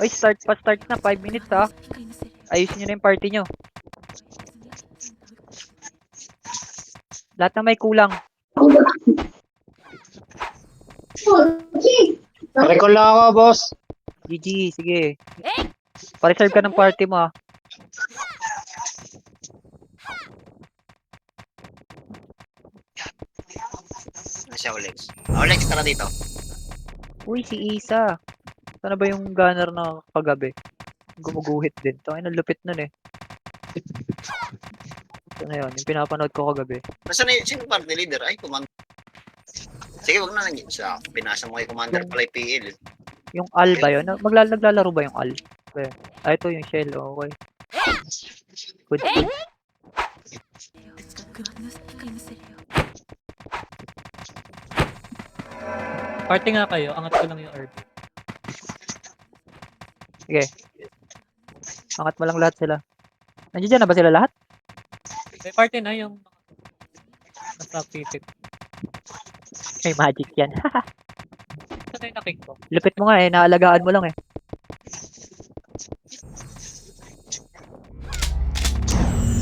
Ay, start na. 5 minutes ha. Ayusin nyo na yung party nyo. Lahat na may kulang. Recall lang ako, boss. GG, sige. Pa-reserve ka ng party mo ha. Siya, Olex. Olex, tara dito. Uy, si Isa. Sana ba yung gunner na kagabi? Gumuguhit din. Tangin ang lupit nun eh. Ito na yun, yung pinapanood ko kagabi. Nasaan na yun? Sino party leader? Ay, commander. Sige, wag na lang siya. Pinasa mo kay commander pala yung PL. Yung Al ba yun? Naglalaro ba yung Al? Okay. Ah, ito yung Shell. Okay. Good, good. Party nga kayo, angat ko lang yung herb. Sige. Angat mo lang lahat sila. Nandiyan na ba sila lahat? May party na yung nasa pipit. May magic yan. Ito na yung naking ko. Lupit mo nga eh. Naalagaan mo lang eh.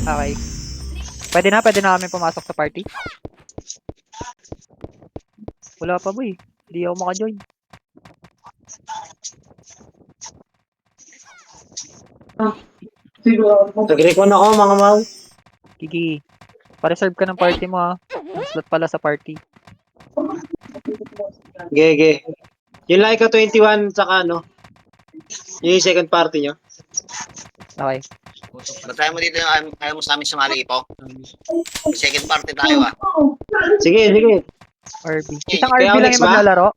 Okay. Pwede na kami pumasok sa party. Wala pa boy. Hindi ako maka-join. Nag-recon ako, mga mau. Gigi. Pa-reserve ka ng party mo ha. Ang slot pala sa party. Gege. Yung Laika 21, saka ano, yung second party nyo. Okay. Matry mo dito yung ayaw mo sa amin sumali po. Second party tayo ah. Sige, sige. RB. Okay, Isang kaya RB lang Alex yung ba? maglalaro.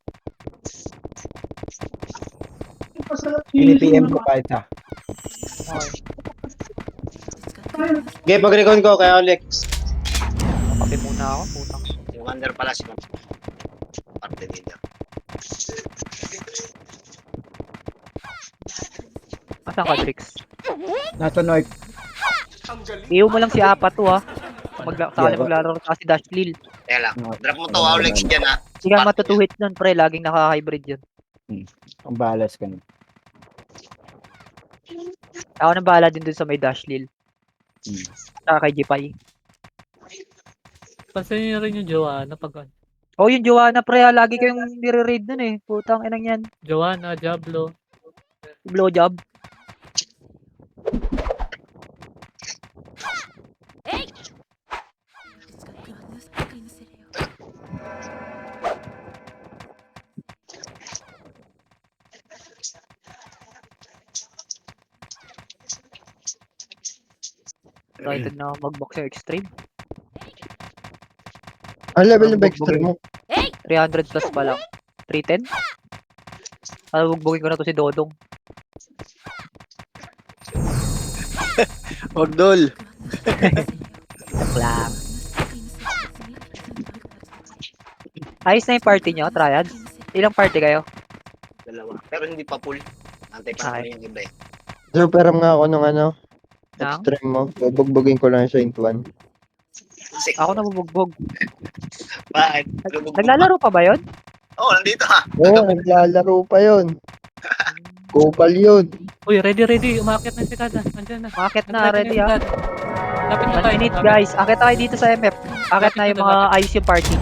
Pini-PM ko pa isa. Okay. Ge, pag-recon ko kay Alex. Kape muna ako. Putang. Commander pala si party leader. Asan ka, Drix? Nasa North. Iyo mo lang si Apa to ha. Sakali maglalaro ka si Dashlil. Kaya lang. Drop mo to Olex dyan ah. Hindi ka matutuhit nun pre. Laging naka-hybrid yun. Ang balas ka na. Ako nang bahala din dun sa may Dashlil. Saka kay Jipay. Pansinin nyo rin yung Joanna pag Oh, yung Joanna pre ha. Lagi kayong nire-raid nun eh. Putang inang yan. Joanna, Diablo. Blowjob. Excited na ako mag-box yung extreme. Ang level ng extreme mo? 300 plus pa lang. 310? Bugbugin ko na to si Dodong. Wag dol. Joke lang. Ayos na yung party nyo, Triad. Ilang party kayo? Dalawa. Pero hindi pa full. Antay pa namin yung iba eh. So, pero nga ako nung ano, Nang? extreme mo. Bubugbugin ko lang sa Intuan. Kasi, Ako na bubugbog. bakit? Naglalaro pa ba yun? Oo, nandito ha. Oo, naglalaro pa yun. Kupal yun. Uy, ready. Umakit na si Kada. Andyan na. Bakit na, ready ha? Lapit na 1 tayo. minute guys. Akit tayo dito sa MF. Akit na yung mga ayos yung party.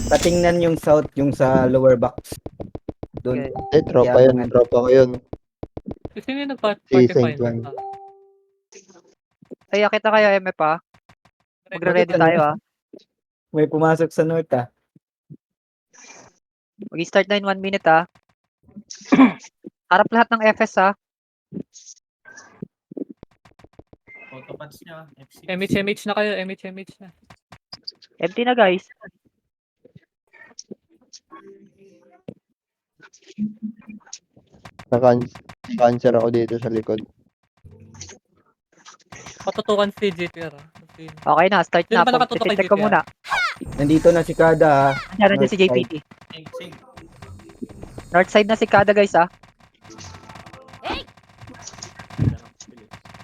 Patingnan yung south, yung sa lower box. Doon. Okay. Tropa yun. Tropa ko yun. Sino yung nag-party Si find? Saint Juan. Ay, akit na kayo MF ha. Magre-ready tayo ha. May pumasok sa north ah. Mag-start na in 1 minute ha. Harap lahat ng FS ha. MH na kayo, MH na. Empty na guys. Cancer ako dito sa likod. Patutukan si JTR ah. Okay na, start Sino na. ba nakatutok kay Check ko JTR? muna. Nandito na si Kada ah. Nandiyan si JPT. North side na si Kada guys ha.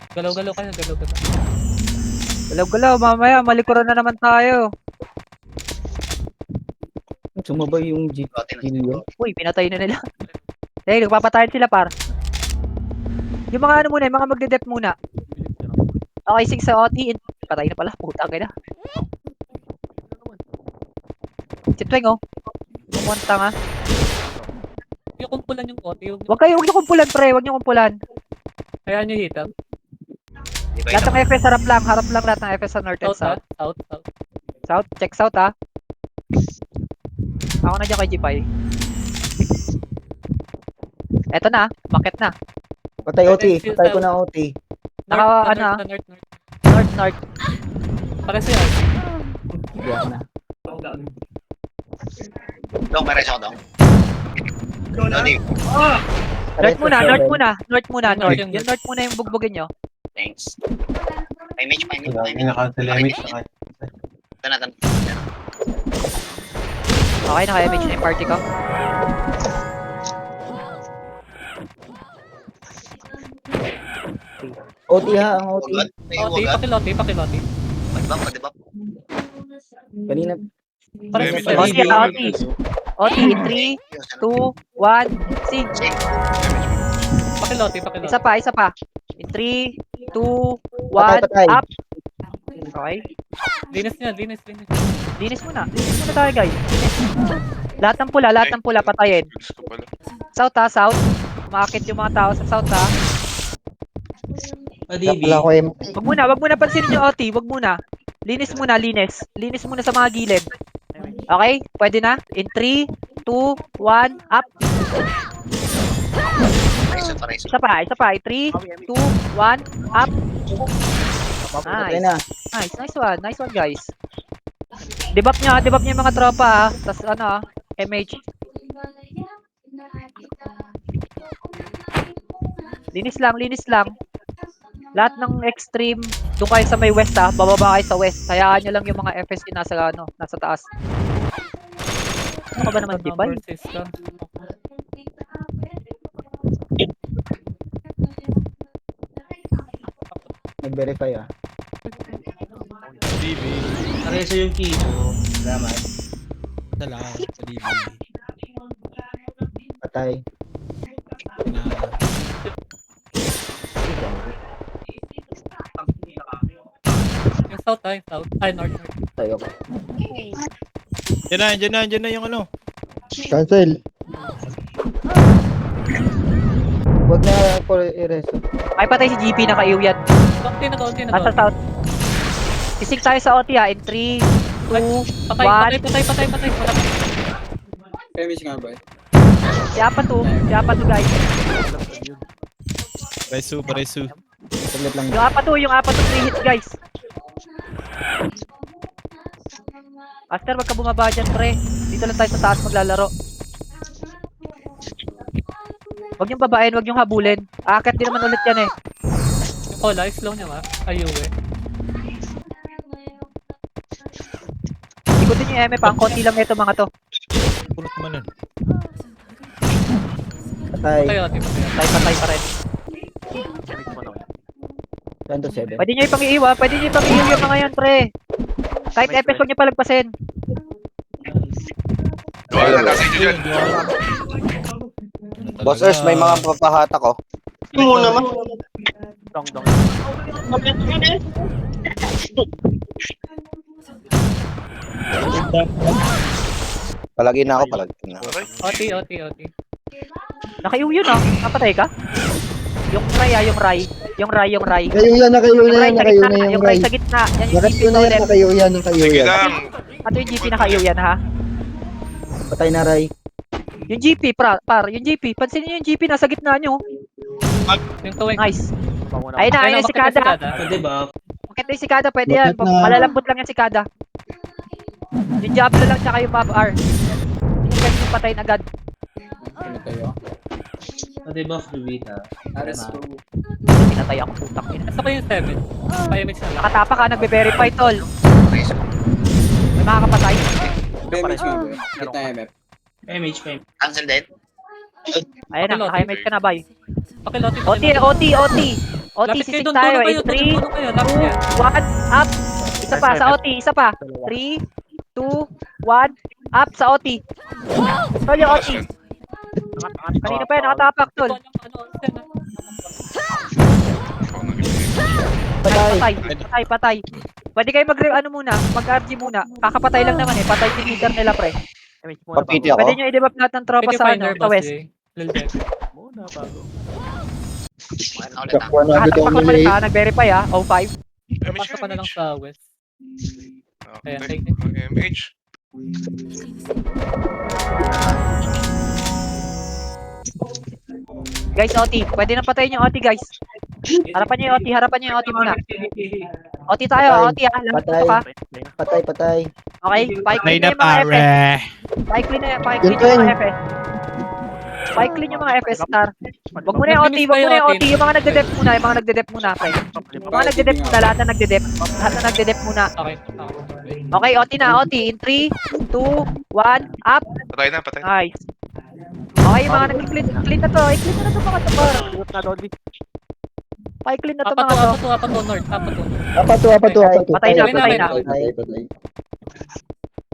Galaw-galaw kayo, galaw-galaw. Galaw-galaw, mamaya malikuran na naman tayo. Sumabay yung GP yun. Uy, pinatay na nila. Eh, nagpapatayan sila par. Yung mga ano muna, yung mga magde-dep muna. Okay, 6 sa OT. Patay na pala, puta ka na. Si Tweng, oh. Kumunta nga. Yung kumpulan yung kote. Yung... Huwag niyo kumpulan, pre. Huwag niyo kumpulan. Kaya nyo hitam. Di ba Lahat ito? ng FS, harap lang lahat ng FS sa North and South, ha? South. South. South, check South, ha. Ako na dyan kay G5. Eto na, market na. Patay OT. Patay ko na OT. Naka, North, ano, north. North. Para siya. Hindi ako na. Dong, may reso ko, Dong. Dong, North muna. North Yung yung North muna yung bugbugin nyo. thanks. May match. Naka-cancel image na kayo. Tanatan. Okay, naka-image na yung party ko. OT ha, ang OT. Wagad. May Oti, wagad. pakiloti. Pag-bump, pag-bump. Kanina. Para May siya. OT, OT. OT, in 3, 2, 1, sig. Pakiloti. Isa pa. In 3, 2, 1, Patay. up. Okay. Linis niya, linis. Linis muna tayo, guys. Lahat ng pula, patayin. South, ha, South. Umakit yung mga tao sa South, ha. Wala ko yung Wag muna pansinin yung OT, wag muna. Linis muna. Linis muna sa mga gilid. Okay? Pwede na? In 3, 2, 1, up. Pareso. Isa pa. In 3, 2, 1, up. Patay Nice. na. Nice one, guys. Debuff niya yung mga tropa, ha. Tas ano, MH. Linis lang. Lahat ng extreme, doon kayo sa may west, ha. Bababa kayo sa west. Hayaan nyo lang yung mga FSC nasa taas. Ano ka ba naman, G5? Number system. Nag-verify ah. Pareso yung key mo. Salamat. Patay. Yung south, ha? Yung south. Ay, north. Tayo ko. Diyan na yung ano. cancel. Huwag na for i-reso. Ay, patay si GP, naka-EW yan. Konti na Nasa south. Isig tayo sa OT, ha. In 3, 2, 1. Patay. Wala. Siapa to, guys. Pareso. Saglit lang. Yung apat to 3 hits, guys. Aster, wag ka bumaba dyan, pre. Dito lang tayo sa taas maglalaro. Wag niyong babain, wag niyong habulin. Akit din naman ulit yan, eh. Yung cola, slow niya, ha? Ayuwi. Ikutin niyo yung MF, ang konti lang ito mga to. Pulot naman nun. Patay. Patay. Patay pa rin. 10 to 7. Pwede niyo ipang-iiwa yung mga yan, pre. Kahit FS, wag niyo palagpasin. Bossers, may mga papahata ko. Mo naman. Dong. Palagi na ako, palagi na. OT. Naka-EW yun, ah. Napatay ka? Yung Ray, ah. Yung Ray. Nakayo yan, Yung Ray sa gitna. Yan yung GP ulit. nakayo yan. Ato yung GP naka-EW yan, ha? Patay na Ray. Yung GP, yung GP. Pansinin niyo yung GP, nasa gitna nyo. Yung tuwing. Nice. Ayun na si Kada. Bakit na yung si Kada, pwede yan. Bakit na? Malalambot lang yan si Kada. Yung Diablo lang tsaka yung Bob R. Yung ganyan yung patayin agad. Pinatay ako, putang ina. Nasa ko yung 7. Payamix na lang. Nakatapa ka, nagbe-verify, tol. Pareso. May makakapatay. Cancel din. Ayun na, naka-image ka na, bay. Pakiloti. OT, Lapit sisig kayo doon. tayo. Tulong In 3, kayo. Lapit kayo. 1, up. Isa pa, sa OT, isa pa. 3, 2, 1, up sa OT. Tol, yung OT. Kanina pa yan, nakatapak, tol. Ano, Patay. Patay. Pwede kayo ano muna, mag-RG muna. Kakapatay lang naman eh, patay yung leader nila pre. Papiti ako. Pwede nyo i-debuff lahat ng tropa Pwede sa finder, ano, sa boss west. Jay. Lil Jeff. Okay na ulit ah. Nakuha na agad Nakatapak ako naman ni ha, nag-verify ha, 05. Pasok ka na lang sa west. Ayan, Okay. thank you. MH. Guys, OT. Pwede nang patayin yung OT, guys. Harapan nyo yung OT muna. OT tayo, OT ha. Lahat Patay. tutok ha. Patay. Okay, Patay pa-clean na na yung mga FS. pare. Pa-clean yung mga FS. Pa-clean yung mga FS, star. Wag muna yung OT, yung mga nagde-dep muna, pre. Yung mga nagde-dep muna, lahat na nagde-dep muna. Okay. Okay, OT na, OT. In 3, 2, 1, up. Patay na. Nice. Okay, yung mga nag-clean na to. I-clean na to mga to, par. Pa-clean na to mga to. Apat to north. Apato. Patay na. Patay.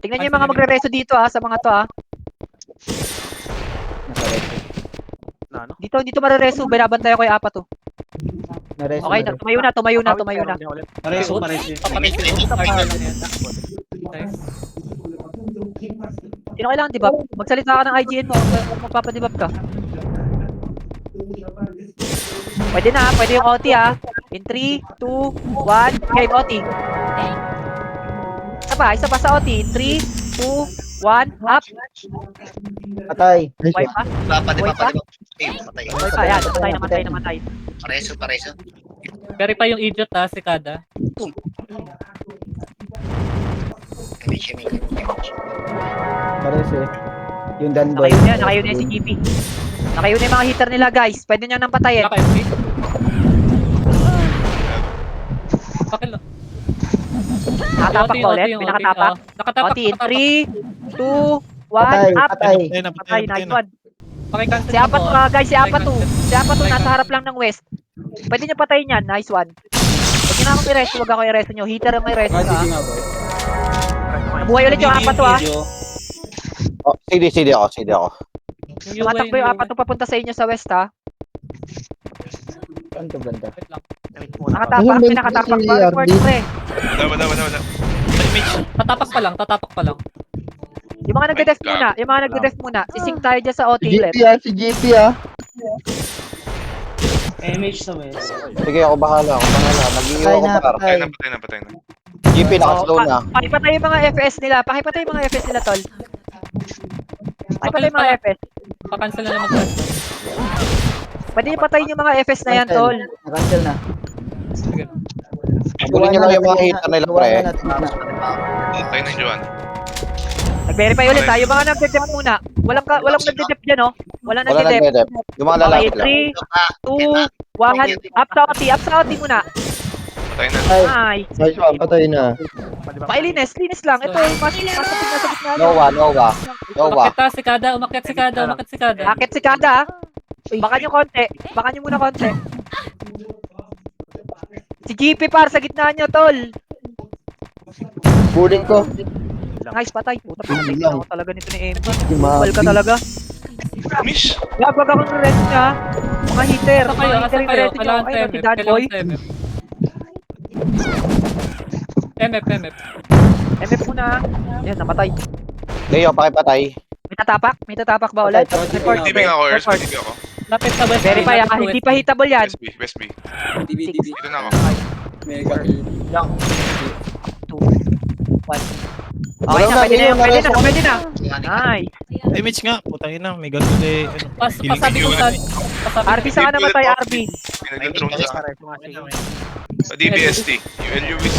Tingnan nyo yung mga magre-reso dito ha, sa mga to ha. Dito mare-reso, binabantayan ko yung apat to. Okay, tumayo na. Pareso. Nice. Sino kailangan debuff? Magsalita ka ng IGN mo, magpapadebuff ka. Pwede yung OT ha. In 3, 2, 1, game OT. Isa pa sa OT. In 3, 2, 1, up. Patay. Wipe pa. Di ba? Patay. Wipe pa, yan. Namatay. Pareso. Verify yung idiot ha, si Kada. MH. Pares eh. Yung Danboy. Nakayo na si GP. Nakayo na yung mga hitter nila guys. Pwede nyo nang patayin. Naka-MP. Pakil lang. Nakatapak ba ulit? yung Pinakatapak. Nakatapak. OT in 3, 2, 1, up. Patay. Patay, nice one. Pakicancel Si Apat guys, si Apat nasa harap lang ng west. Pwede nyo patayin yan, nice one. Huwag nyo na akong i-rest, huwag ako i-rest nyo. Hitter ang may rest ha. Nabuhay ulit yung Apat ha. Oh, CD ako. Tumatakbo yung Apat papunta sa inyo sa west ha. Saan to banda? Nakatapak, pinakatapak ba? Report pre. Wala. Tatapak pa lang. Yung mga nagde-def muna, sising tayo dyan sa OT ulit. Si GP ah. Sige, ako bahala. Nag-iiwa ako par. Patay na. GP, nakaslow na. Pakipatay yung mga FS nila, tol. Pakipatay yung mga FS. Pakancel na naman. Pwede yung patayin yung mga FS na yan, tol. Nakancel na. Sige. Abulin nyo lang yung mga hita nila, pre. Patay na yung Joan. Nag-verify ulit ha, yung mga nagde-dep muna. Walang nagde-dep dyan, no? Walang Wala nagde-dep. nagdedep. Yung mga Okay, lalapit lang. 3, 2, 1, up sa OT muna. Patay na. Nice. Nice one, patay na. Linis lang. Ito, masapit na sa gitna. Nova. Umakyat si Kada. Umakyat si Kada. Akit si Kada ha. Baka nyo muna konti. Si GP par sa gitna nyo, tol. Kuling ko. Nice, patay. Puta, pinatay Lang. ako talaga nito ni MB. Si Bal ka Mavi. talaga. Mish. Wag akong rest niya. Mga hitter. Asa kayo? Mga hitter yung rest nyo. Kailangan Ayun, si sa Dan Boy. MF. MF muna. Yan, namatay. Leo, pakipatay. May tatapak ba ulit? Report. Tibing ako, Ers. Report. Tibing ako. Lapit sa west. Verify ha. Hindi pa hitable yan. West B. 6, Dito na ako. 1. Okay na, pwede na. Nice. Damage nga. Putang ina. May ganun eh. Pasabi ko sa... RB saan ka namatay, RB? Pinag-drone sa DBST. Yung LUWIS.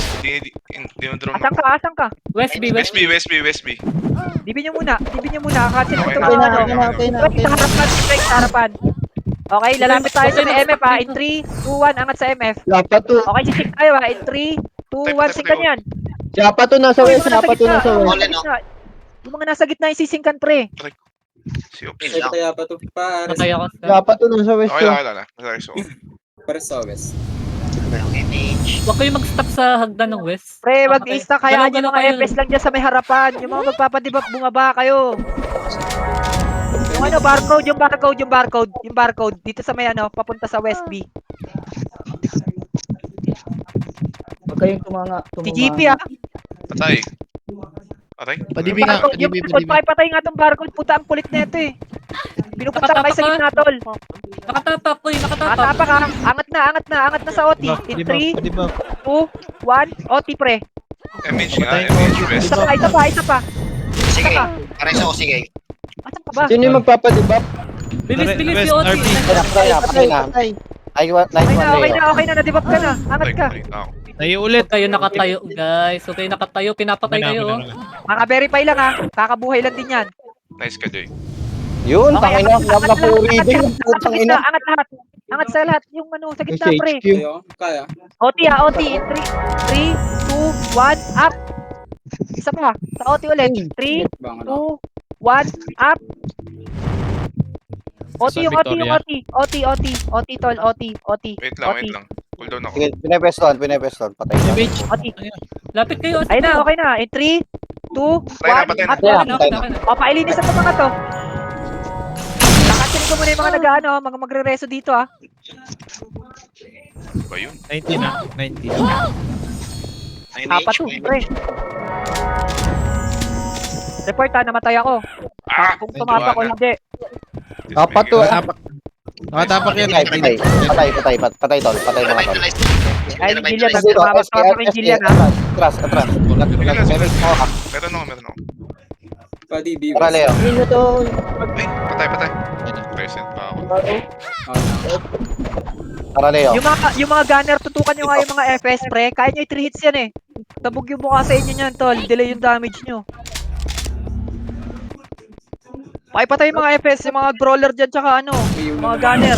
Dinodrone mo. Asan ka? West B. West B. Dibi nyo muna. Cancel Okay ito na, mga ano. Okay na. Sa harapan. Okay, lalapit tayo sa may MF ha. In 3, 2, 1, angat sa MF. Apato. Okay, sisik tayo ha. In 3, 2, 1, singkan yan. Si Apato nasa west. Yung mga nasa gitna yung sisingkan, pre. Si Ops. Patay ako. Si Apato nasa west. Okay lang. Huwag kayo mag-stop sa hagdan ng west. Pre, wag i-stack kaya Galaw yung mga FS lang dyan sa may harapan. Yung mga magpapadibak, bumaba kayo. Yung ano, yung barcode. Dito sa may ano, papunta sa West B. Huwag kayong tumanga. Si GP ah. Patay. Aray. Padibi nga, Barcode, yung padibi, barcode, padibi. pakipatay nga tong barcode. Puta, ang kulit na ito eh. Pinupunta ka kayo sa gitna, tol. Nakatapak ko nakatapak. Natapak ka. Angat na sa OT. In 3, 2, 1, OT pre. MH nga, Patay. MH West. Isa pa. Sige, pares ako, sige. Asan ka ba? Sino yung magpapadibap? Bilis West, si Oti. RP. Patay na. Nice one, Okay na, nadibap ka na. Angat ka. Tayo ulit. Huwag kayo nakatayo, guys. Huwag kayo nakatayo. Pinapatay kayo, oh. Maka-verify lang ha. Kakabuhay lang din yan. Nice ka, Joy. Yun, Okay, tangina. Napuri din. Putang ina. Angat lahat. Angat sa lahat. Yung ano, sa gitna pre. HQ. OT ha, OT. In 3, 2, 1, up. Isa pa. Sa OT ulit. 3, 2, 1, up. OT yung OT yung OT tol, OT. Wait lang. Cool down ako. Sige, pinepeston. Patay na. OT. Lapit kayo, Oti. Ayun na, okay na. In 3, 2, 1, Patay na. up. Patay na. O, pailinis ang mga to. Nakasinig ko muna yung mga nag-ano, mga magre-reso dito ah. Ba yun? 90 na, 90. Apat to, pre. Report ha, namatay ako. Kung tumapa ko, hindi. Apat to, Nakatapak yan. Patay tol. Patay mga tol. Ay, Jillian, nagmamamas ka pa rin Jillian ha. Atras. Meron ako. Tara, Leo. Ay, patay. Present pa ako. Tara, Leo. Yung mga gunner, tutukan nyo nga yung mga FS pre. Kaya nyo i-3 hits yan eh. Tabog yung mukha sa inyo nyan, tol. Delay yung damage nyo. Pakipatay yung mga FS, yung mga brawler dyan, tsaka ano, mga gunner.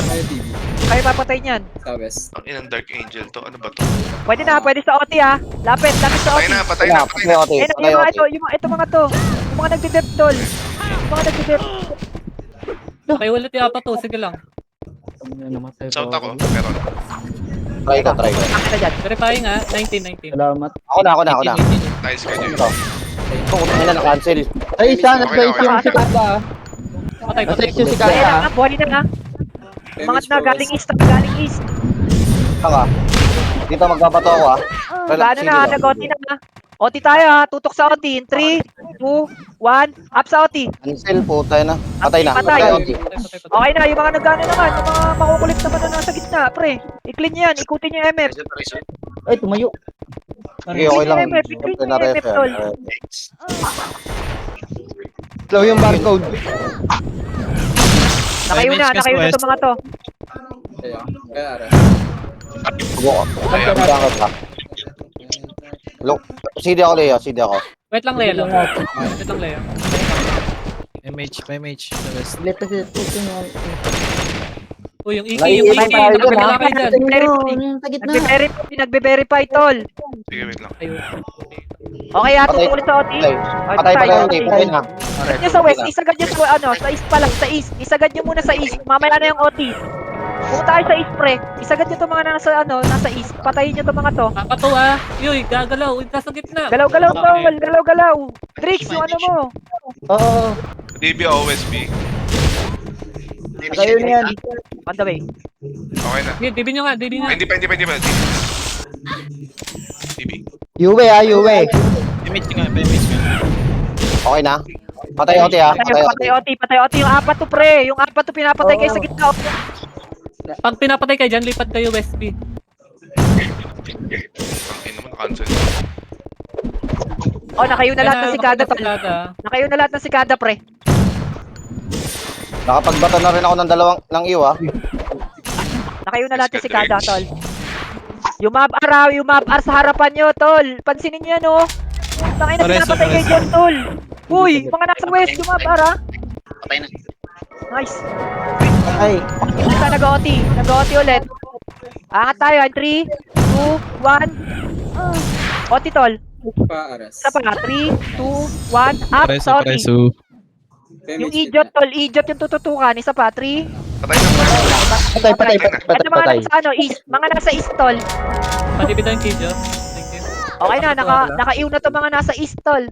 Kaya papatay nyan. Ang inang Dark Angel to. Ano ba to? Pwede sa OT ha. Lapit sa OT. Patay na. Patay, Ote. Yung mga ito, ito mga to. Yung mga nagde-dep, tol. Yung mga nagde-dep. Kayo ulit yung apat, oh. Sige lang. Shout ako. Meron. Try ko. Akita dyan. Verifying, ha. 19. Salamat. Ako na. Nice ka, Joy. Ito, kutangin na na-cancel. Ay, isa, nasa Okay. yung si Kada. Patay. Nasa yung si Kaya Kada. na, buhay na ha. Mga na, galing east. Saka. Dito magbabato ako ah. Gano na, nag-OT na ha. OT tayo ha, tutok sa OT. In 3, 2, 1, up sa OT. Cancel, puta na. Patay na. Patay. Ote. Okay na, yung mga nagano naman, yung mga makukulit naman na nasa gitna, pre. I-clean nyo yan, ikutin nyo yung MF. Ay, tumayo. Sige, okay lang. Ikutin nyo yung MF, tol. Slow yung barcode. Nakayo na itong mga to. Subo ko. Bakit ba? Look, CD ako, Leo. Wait lang, Leo. MH, the West. Leta si Tuto mo. Oh, yung Iki. Naiiwan tayo dun, Nakabila ha? kayo dyan. Sa gitna. Nagbe-verify, tol. Sige, wait lang. Okay ha, tutok ulit sa OT. Patay na. Isagad nyo sa west, isagad nyo sa ano, sa east pala, sa east. Isagad nyo muna sa east, mamaya na yung OT. Kung tayo sa east pre, isagad nyo itong mga nasa east. Patayin nyo itong mga to. Apat to, ha. Yoy, gagalaw. Nasa gitna. Galaw-galaw tol, galaw-galaw. Tricks, yung ano mo. Oo. DB o OSB. Kayo na yan. On the way. Okay na. Sige, DB nyo nga. Hindi pa. DB. Yuwe ah, Yuwe. MH nga. Okay na. Patay Ote ah. Patay OT yung apat to pre. Yung apat to pinapatay kayo sa gitna. Pag pinapatay kayo dyan, lipat kayo West B. Ang ino mo, na-cancel. Oh, nakayo na lahat ng sikada tol. Nakayo na lahat ng sikada pre. Nakapagbato na rin ako ng iyo ah. Nakayo na lahat ng sikada tol. Yung map R sa harapan nyo tol. Pansinin nyo yan oh. Tangay na pinapatay kayo dyan tol. Uy, mga nasa west yung map R ah. Patay na. Nice. Ay, Isa nag-OT ulit. Angat tayo, 3, 2, 1. OT tol. Isa pa, 3, 2, 1, up sa OT. Yung idiot tol, idiot yung tututukan. Isa pa, 3. Patay na. Ito mga nasa ano, east. Mga nasa east tol. Patibida yung kidjo. Thank you. Okay na, naka-iw na to mga nasa east tol.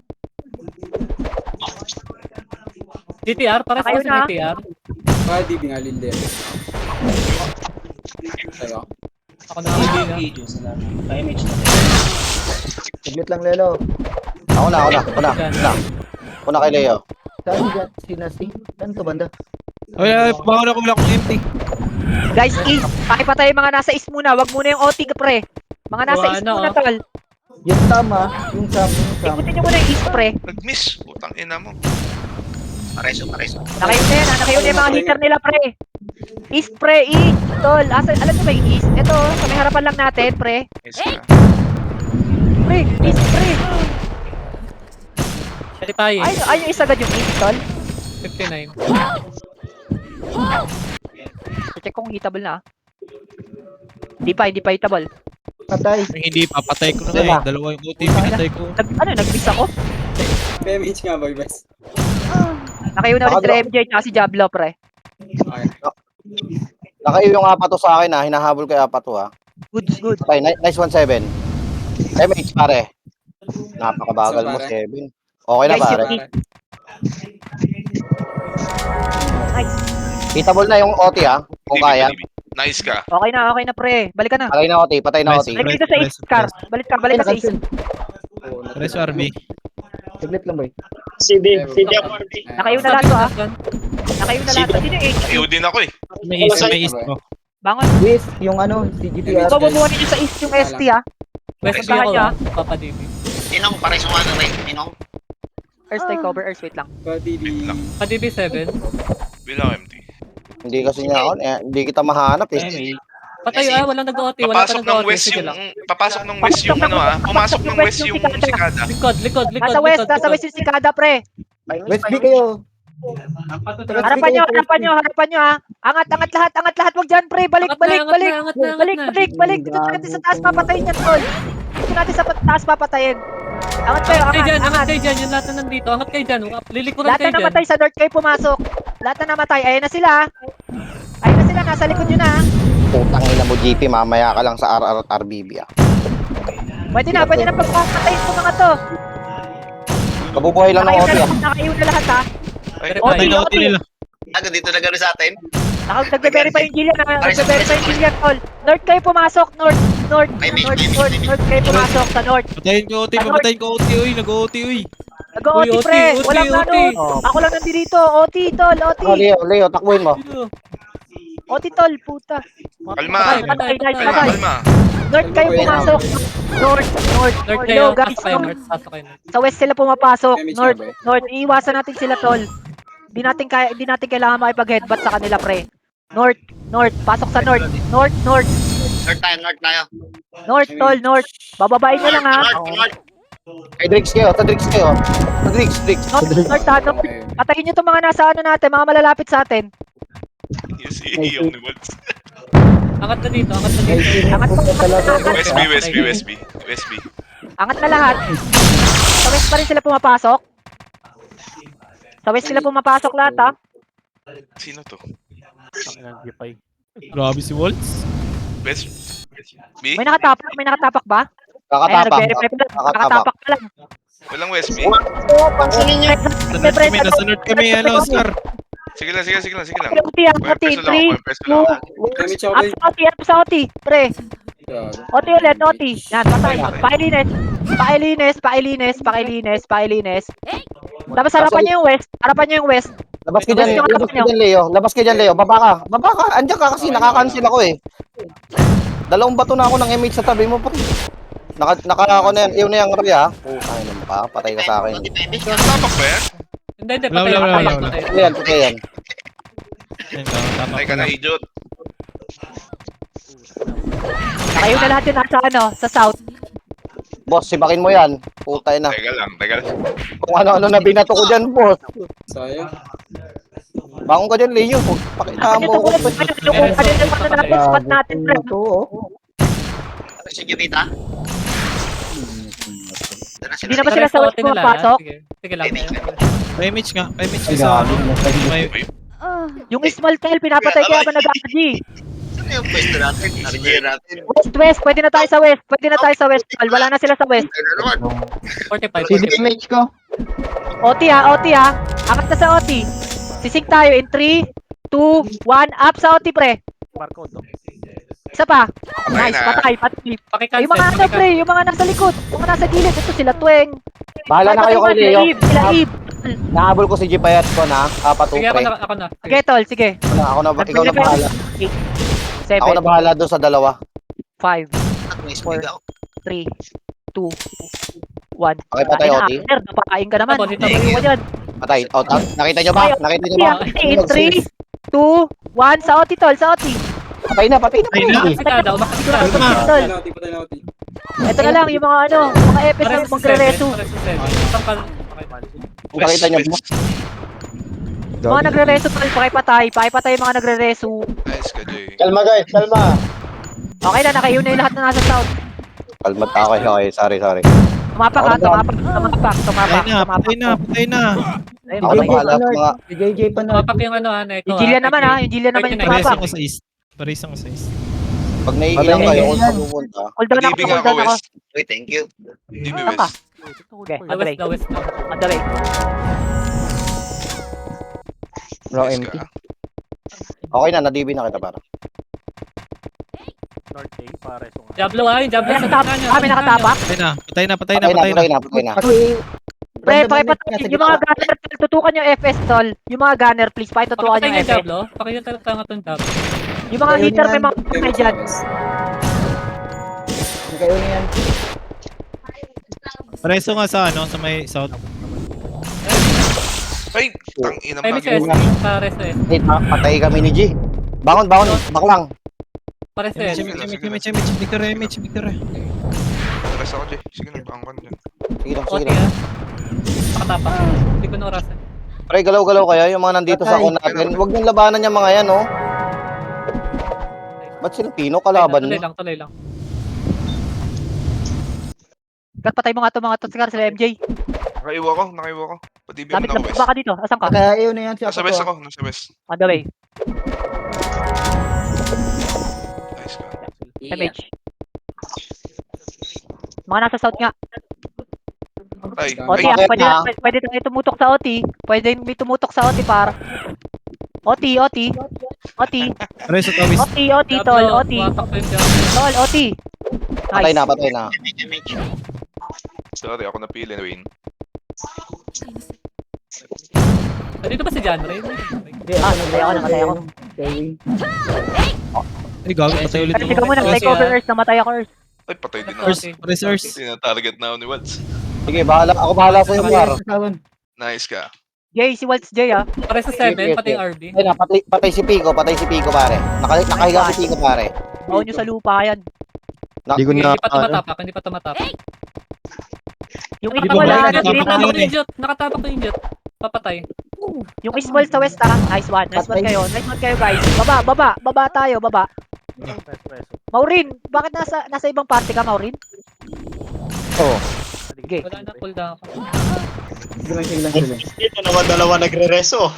GTR, para sa Ayun na. GTR. Pwede bingalin din. Tayo. Ako na nakakabili na. Saglit lang, Lelo. Ako na. Ako na kay Leo. Saan dyan? Sinasi? Saan to banda? Ay, bangon ako lang kung empty. Guys, east. Pakipatay yung mga nasa east muna. Wag muna yung OT, pre. Mga nasa Gawa east na, muna, oh. tol. Yung tama, yung sam. Ikutin nyo muna yung east, pre. Nag-miss. Putang ina mo. Pareso. Nakayo na yan, nakayo na yung mga hitter nila, pre. East, pre, east. Tol, alam nyo ba yung east? Ito, sa may harapan lang natin, pre. Nice ka. Pre, east, pre. Pwede tayo. Ay, yung isa agad yung east, tol. 59. Check kung hitable na. Hindi pa hitable. Patay. Hindi, papatay ko na nga eh. Dalawa yung OT, pinatay ko. Nag-miss ako? PMH nga ba, best? Nakayo na rin si MJ tsaka si Jablo, pre. Okay. Nakayo yung apat to sa akin ha. Hinahabol ko yung apat to ha. Good. Okay, nice 1-7. MH pare. Napakabagal mo, Pare. 7. Okay na Guys, pare. yung- Nice. Hitable na yung OT ha. Kung kaya. Nice ka. Okay na, pre. Balik ka na. Patay na OT, patay na OT. Balik dito sa east, Car. Balik ka sa east. Reso RB. Saglit lang, boy. CD ako. Nakayo na lahat to, ha? Nakayo na lahat to. Sino yung east? Ayaw din ako eh. May east ko. Bangon. Wiz, yung ano, si GTR. Ikaw bubuha ninyo sa east yung ST, ha? West Puntahan ako niyo, ah. Papadili. Ninong, pareso nga na rin. Ninong. Earth takeover, Earth, wait lang. Pwede di... Padili 7. Bilang empty. Hindi kasi niya ako, hindi kita mahanap eh. Patay walang nag-OT. Wala pa Papasok ng nag-OT. west Sige yung... lang. Papasok ng west yung ano ah. Pumasok ng west yung sikada. Likod. Nasa west yung sikada, pre. West B kayo. Harapan nyo, ha? Angat lahat. Wag dyan, pre. Balik. Balik. Dito natin sa taas papatayin yan, tol. Dito natin sa taas papatayin. Angat kayo, Angat kayo dyan. Yung lahat na nandito. Angat kayo dyan. Lilikuran Lahat kayo na dyan. namatay sa north kayo pumasok. Lahat na namatay. Ayun na sila. Nasa likod nyo na. Putang ina mo GP, mamaya ka lang sa RRRBB ah. Pwede na pagpapatayin ko mga to. Kabubuhay lang ng OT ah. Nakayo na lahat, ha? Ay, OT. Patay na OT nila. Agad dito na gano'n sa atin. Nagbe-verify yung Gillian, tol. North kayo pumasok, north kayo pumasok sa north. Patayin ko OT, papatayin ko OT, uy. Nag-OT, uy. Nag-OT, Uy, pre. OT. Walang ano. Ako lang nandito. OT, tol. OT. Oh, Leo, takbuhin mo. OT, tol. Puta. Kalma. Patay. Kalma. North kayo pumasok. North. North kayo. Hello, guys. Pasok kayo. Sa west sila pumapasok. Damage North. nga ba North. Iiwasan natin sila, tol. Di natin kailangan makipag-headbutt sa kanila, pre. North. Pasok sa north. North. North tayo. North, tol. North. Bababain nyo lang, ha? North. Kay Drix kayo, sa Drix. North, ha? Patayin nyo itong mga nasa ano natin, mga malalapit sa atin. Yung CEO ni Woods. Angat na dito. Angat West B. Angat na lahat. Sa west pa rin sila pumapasok. Sa west sila pumapasok lahat, ha? Sino to? Grabe si Waltz. West B? May nakatapak ba? Kakatapak. Nag-verify pa lang. Nakatapak pa lang. Walang West B? Pansinin niyo. Nasa north kami, ano, Oscar. Sige lang. OT, Pwesto lang ako. 3, 2, Damage ako, up sa OT, pre. OT ulit, OT. Yan, patay. Pakilinis. Tapos harapan nyo yung west. Labas ka dyan, Leo. Baba ka. Andiyan ka kasi nakakancel ako eh. Dalawang bato na ako ng MH sa tabi mo, pre. Naka ako na yan. Iyon na yung Ray ha. Ay, naman ka. Patay ka sa akin. Tapak ba yan? Hindi. Wala. Patay yan. Patay ka na, idiot. Nakayo na lahat yung nasa sa south. Boss, sibakin mo yan. Putay na. Teka lang. Kung ano-ano na binato ko dyan, boss. Sayang. Bangon ka dyan, Leo. Pakita mo. Yung spot natin, pre. Sige, Vita. Hindi na ba sila sa west pumapasok? Sige lang. May image nga sa ano. May Yung small tail, pinapatay kaya ba nag-RG? Ano yung pwesto natin? RG natin. West, pwede na tayo sa west. Tol. Wala na sila sa west. Ano naman? 45. CDMH ko. OT, ha? Angat na sa OT. Sisig tayo in 3, 2, 1, up sa OT, pre. Isa pa. Patay Nice, na. patay. Paki-cancel. Yung mga ano, pre, yung mga nasa likod, yung mga nasa gilid, ito sila Tweng. Bahala na kayo kay Leo. Sila Eve. Nahabol ko si Jipayat ko na. Sige, ako Patupre. na, ako na. Sige, tol, sige. Ikaw na bahala. 7, Ako na bahala doon sa dalawa. 5, At may speed ako. 3, 2, 1. Okay, patay, Oti. Napakain ka naman. Ako, dito. Tayo ka dyan. Patay. Oh, nakita nyo ba? Nakita nyo ba? In 3, 2, 1, sa OT, tol, sa OT. Patay na, patay na. Patay na. Umakasitado, umakasitado. Tol, Patay na, Oti, patay na, Oti. ito na lang, yung mga ano, mga episode magre-resu. Nakita nyo ba? Mga nagre-resu, tol, pakipatay yung mga nagre-resu. Nice ka, Jay. Kalma guys, kalma. Okay na, nakaiyo na yung lahat na nasa south. Kalmat ako. Okay, sorry. Tumapak ha, tumapak. Patay na. Ayun, Ako na okay. bahala sa mga... Si JJ pa na. Tumapak yung ano, Neko. Yung Jillian naman ha, yung Jillian naman yung Pares tumapak. ako sa east. Pares ako sa east. Pag naiilang kayo, kung saan pupunta. Hold down ako, Madibing hold ako, down ako. West. Uy, thank you. Hindi may Saan ka? West. Okay, on the way, The West na. on the way. Bro, Nice empty. ka. Okay na, nadibi na kita para. Diablo yung Diablo May sa nakatapak, kanya. may nakatapak. Patay na. Patay na. Pre, pakipatay, yung mga gunner, tutukan yung FS, tol. Yung mga gunner, please, pakitutukan Pakipatay yung niya FS. Diablo. Pakipatay talaga itong Diablo. Yung mga hitter, may mga patay dyan. Kayo na yan. Pareso nga sa ano, sa may south. Ay, tangina Ay, mo. Miss S. Pares S. Patay kami ni G. Bangon, baklang. Pares S. Mitch. Victor. Rest ako, Jay. Sige na, bangkan dyan. Sige lang, Okay sige lang. ah. Nakatapak. Hindi ko na orasan. Pre, galaw-galaw kaya yung mga nandito sa ako natin. Huwag niyong labanan yung mga yan, oh. Ba't sila Pino kalaban Tuloy mo? lang. Kat, patay mo nga to mga Totscar sila MJ. Nakaiwa ko. Patibig mo Lapit na na ako, West. baka dito, asan ka? Kaya yun na yan siya. Nasa West ako, nasa West. On the way. Nice ka. MH. Mga nasa south nga. Ay, OT ay, ah, Bakit na? pwede tayo tumutok sa OT. Pwede may tumutok sa OT para. OT. Pareso tawis. OT, tol, OT. Tumapak yung Diablo. Tol, OT. Patay Nice. na. sorry, ako napili, Wayne. Dito ba si John Ray? Namatay ako. Ay, gago. Patay ulit Kasi ako. ikaw muna, take over Earth, namatay ako Earth. Ay, patay din ako. Pares. Tinatarget na ako ni Wads. Sige, ako bahala sa'yo, par. Nice ka. Jay, si Waltz Jay ah. Pares sa 7, pati yung RB. Patay na, patay si Pico, pare. Nakahiga si Pico, pare. Baon nyo sa lupa yan. Hindi Hindi pa tumatapak. Yung Hindi east ba wall ah, wala? Nakatapak yung Jot. Papatay. yung east wall sa west ah. Nice one kayo. Nice one kayo guys. Baba tayo. Maureen, bakit nasa ibang party ka, Maureen? Oo. Sige. Wala na cooldown ako. Sige lang. Dito naman dalawa nagre-reso.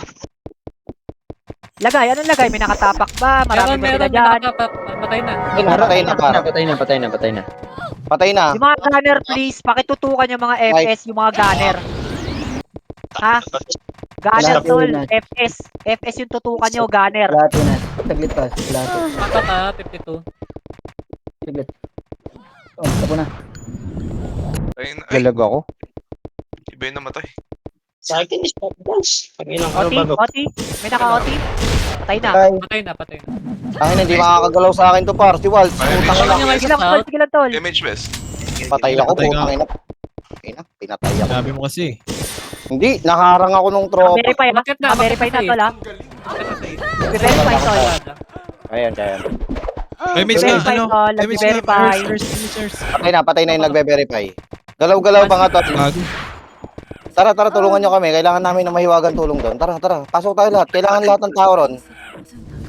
Lagay, anong lagay? May nakatapak ba? Marami ba sila Meron, dyan? nakatapak. Patay na. Patay na, par. Patay na. Yung mga gunner, please, pakitutukan yung mga FS, yung mga gunner. Ha? Gunner, Lahat tol. yun na. FS yung tutukan nyo, gunner. Lahat yun na. Taglit pa. Lahat. Tumapak ka, 52. Taglit. Oh, tapo na. Ay, ako. iba yung namatay. Sa akin is top boss. Panginang ano ba to? OT? May naka-OT? Patay na. Patay. Patay na. Ang hindi makakagalaw sa akin to, par. Si Waltz. Ay, Putang Ano ina. yung Sige lang, tol. Sige lang, tol. Damage West. Patay ako, Patay putang ka. ina. Pinatay ako. Sabi mo kasi. Hindi, nakaharang ako nung tropa. Verify ha? Bakit na? Verify na, tol ha? Verify, tol. Ayan. Ay, Mitch nga. Verify, Ano? tol. Ay, Mitch nga. Verify. First. Patay na yung nagbe-verify. Galaw-galaw pa nga to. Gago. Tara, tulungan nyo kami. Kailangan namin na mahiwagan tulong doon. Tara. Pasok tayo lahat. Kailangan lahat ng tao ron.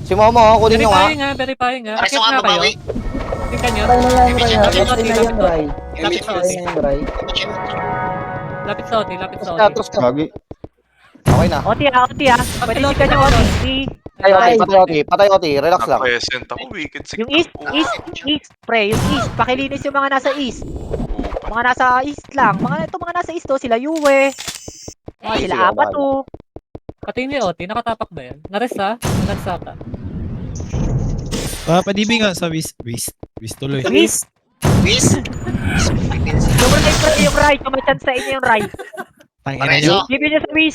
Si Momo, kunin nyo nga. Verifying nga. Pares Akit nga na kayo. babawi. Tingnan nyo. Patay na yan, Ray. Lapit Patay na yan, Ray. Lapit Patay na yan, Ray. Lapit sa OT. Status ka. Okay na. OT ha? Pwede sikan yung OT. Patay, Oti. Relax lang. Present ako, wicked sick. Yung east, pre, yung east. Pakilinis yung mga nasa east. Mga nasa east lang. Mga nasa east to, sila Yue. Mga sila Apato. Pati ni OT, nakatapak ba yan? Nares ha? Nagsaka. Pa-DB nga sa Wiz tuloy. Wiz! Wiz. Yung right, yung may chance sa inyo yung right. Tangina nyo. Pareso. Give nyo sa Wiz.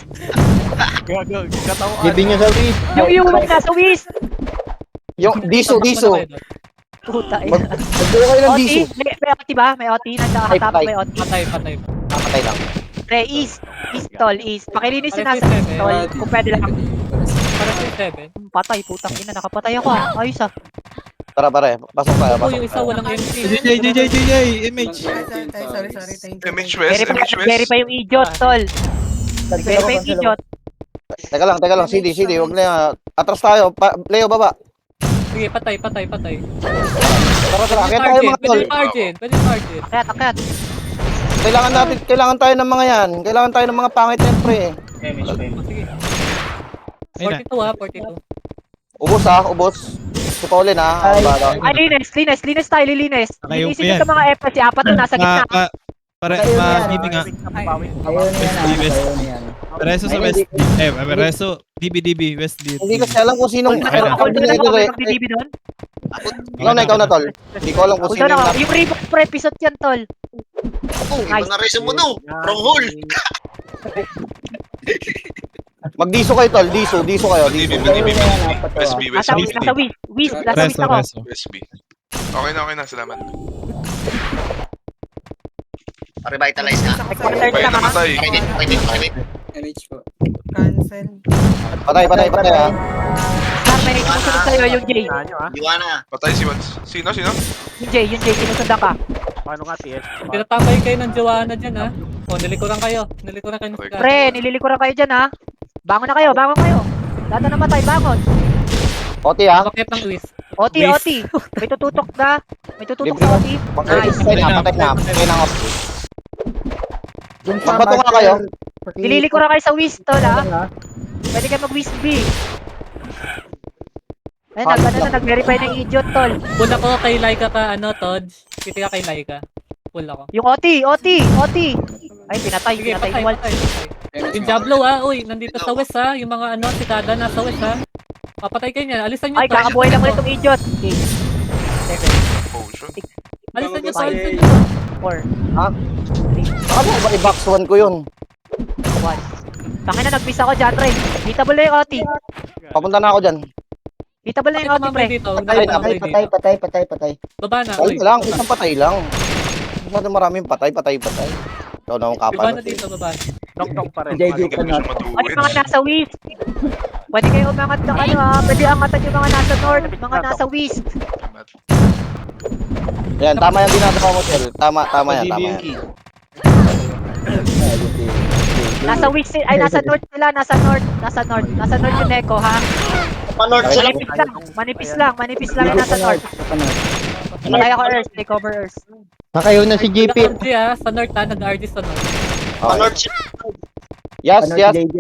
Libi nyo sa Wiz. Yung Yuwe na sa Wiz. Yung Diso. Puta, ina. Nagbuo kayo ng OT, Diso. may OT ba? May OT, nagkakatapos may OT. Patay. Patay lang. Pre, east, tol, east. Pakilinis yung nasa Pares east, tol. Kung pwede lang. Para sa 7. Patay, putang ina, nakapatay ako ah. Ayos ah. Tara pare, pasok tayo. Ako yung isa walang MC. JJ, image. MH West, MH West. Verify yung idiot, tol. Verify yung idiot. Teka lang. CD, wag na yan. Atras tayo. Leo, baba. Sige, patay. Tara. Pwede Kaya tayo mga tol. Pwede Argent. Akyat. Kailangan tayo ng mga yan. Kailangan tayo ng mga pangit yan, pre. Sige. Ayun na. 42 ha, 42. Ubos. Putolin ha. Ay, linis tayo, lilinis. Okay, Linisin yan. nyo sa mga FS, apat na nasa gitna. Pa-DB nga. Ayun yan. Reso sa West. Reso. DB, West D. Hindi kasi alam kung sinong Hold na lang ako mag-DB doon. Ikaw na, tol. Hindi ko alam kung Hold sino na yung lang. Yung reboot per episode yan, tol. Oh, iba na reso mo no. From hole. Magdiso kayo, tol. Diso kayo. DB, Diso. DB, West B, West Nasa B. Wiz, nasa Wiz ako. West B. Okay na, salamat. Revitalize na. Quarter Bay lang ah. namatay. Pakidit. MH po. Patay ha. Star, may sinusunod sa'yo yung Jay. Iwana. Patay si Wans. Sino? Yung Jay, sinusundan ka. Tinatambay kayo ng Joanna dyan ha. O, nilikuran kayo ng Scar. Pre, nililikuran kayo dyan ha. Bangon na kayo. Lahat na namatay, bangon. Oti ha. Bakit ng Wiz? OT. May tututok na. May tututok sa OT. Nice. Patay na. Magbato nga kayo. Nililikuran kayo sa Wiz, tol ha. Pwede kayo mag-Wiz B. Ayun, nag-verify ng idiot, tol. Pull ako kay Laika ka, Todd. Piti ka kay Laika. Pull ako. Yung OT. Ay, pinatay Sige, patay. yung Walt. Yung Diablo uy, nandito sa West ha. Yung mga sikada nasa West ha. Papatay kayo niyan. Alisan nyo Ay, kakabuhay lang ulit itong idiot. Okay. 7, Oh, shit. Alisan nyo to. 4, Ano ba i-box 1 ko yun? 1. Tangin na, nag-miss ako dyan, pre. Hitable na yung OT. Papunta na ako dyan. Hitable na yung OT, pre. Dito. Patay. Baba na. Patay Uy. lang. Isang patay lang. Masyado maraming patay. Ikaw na akong Baba na kapal. dito, baba na. JJ Hindi ka ko na. siya Ay, matuwid. mga nasa Wiz. Pwede kayo umangat ng ano ha. Pwede angatan yung mga nasa North, mga nasa West. Salamat. Yan, tama yung ginagawa mo, Sel. Tama yan. Nasa West, ay nasa North sila, nasa North yung Neko ha. Pa-North sila. Manipis lang yung nasa North. Patay ako Earth, take over Earth. Nakayo na si JP. Nag-RG ha. Sa North ha. Nag-RG sa North. Pa-North sila. Yes. JJ.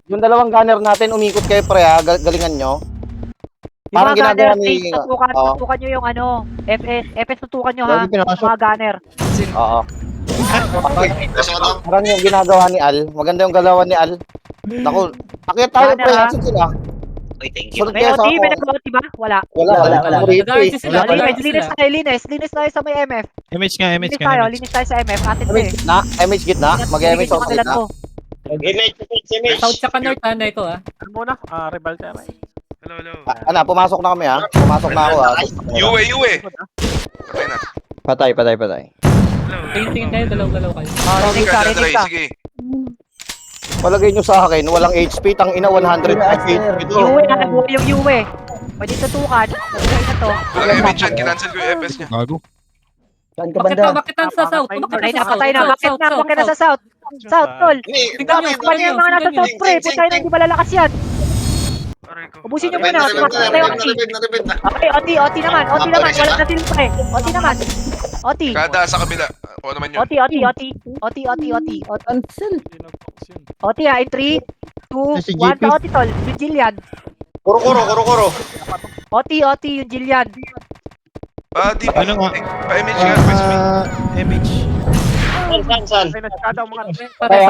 Yung dalawang gunner natin, umikot kayo, pre, ha. Galingan nyo. Yung Parang mga ginagawa gunner, ni... tutukan nyo yung ano, FS tutukan nyo ha. Lagi pinakasok. Mga gunner. Oo. Reso mo to. Parang yung ginagawa ni Al. Maganda yung galawan ni Al. Naku, akit tayo, pre. Asan sila? Oy, thank you. Sunod May kayo sa OT, may ako. nag-OT ba? Wala. Wala. Nag-RG sila. Linis tayo sa may MF. Image nga. Linis tayo sa MF. Atin to eh. MH gitna. Mag-MH ako sa gitna. Image. South tsaka North ha. Neko ha. Hello. Pumasok na kami, ha. Pumasok na ako, ha. Yue. Patay na. Patay. Tingin kayo. Dalaw kayo. Rinig ka. Sige. Palagay nyo sa akin, walang HP. Tang ina, 100 HP. Yue, nakabuhay yung Yue. Pwede tutukan. Tutukan na to. Walang image yan. Kinancel ko yung FS niya. Gago. Saan ka banda? Bakit sa South? Patay na. Bakit na sa South? South, tol. Tingnan nyo. Kapal yung mga nasa South, pre. Putay na, hindi ba lalakas yan? Ubusin nyo muna. Naribid na. Okay, OT naman. Wala na sila, pre. OT naman. OT. Kada sa kabila. Ako naman yun. OT. Cancel. OT ha, in 3, 2, Si 1 JP. sa OT, tol. Yung Jillian. Kuro. OT, yung Jillian. Di ba? Ano nga? Pa-image nga. West B. Image. San. Patay.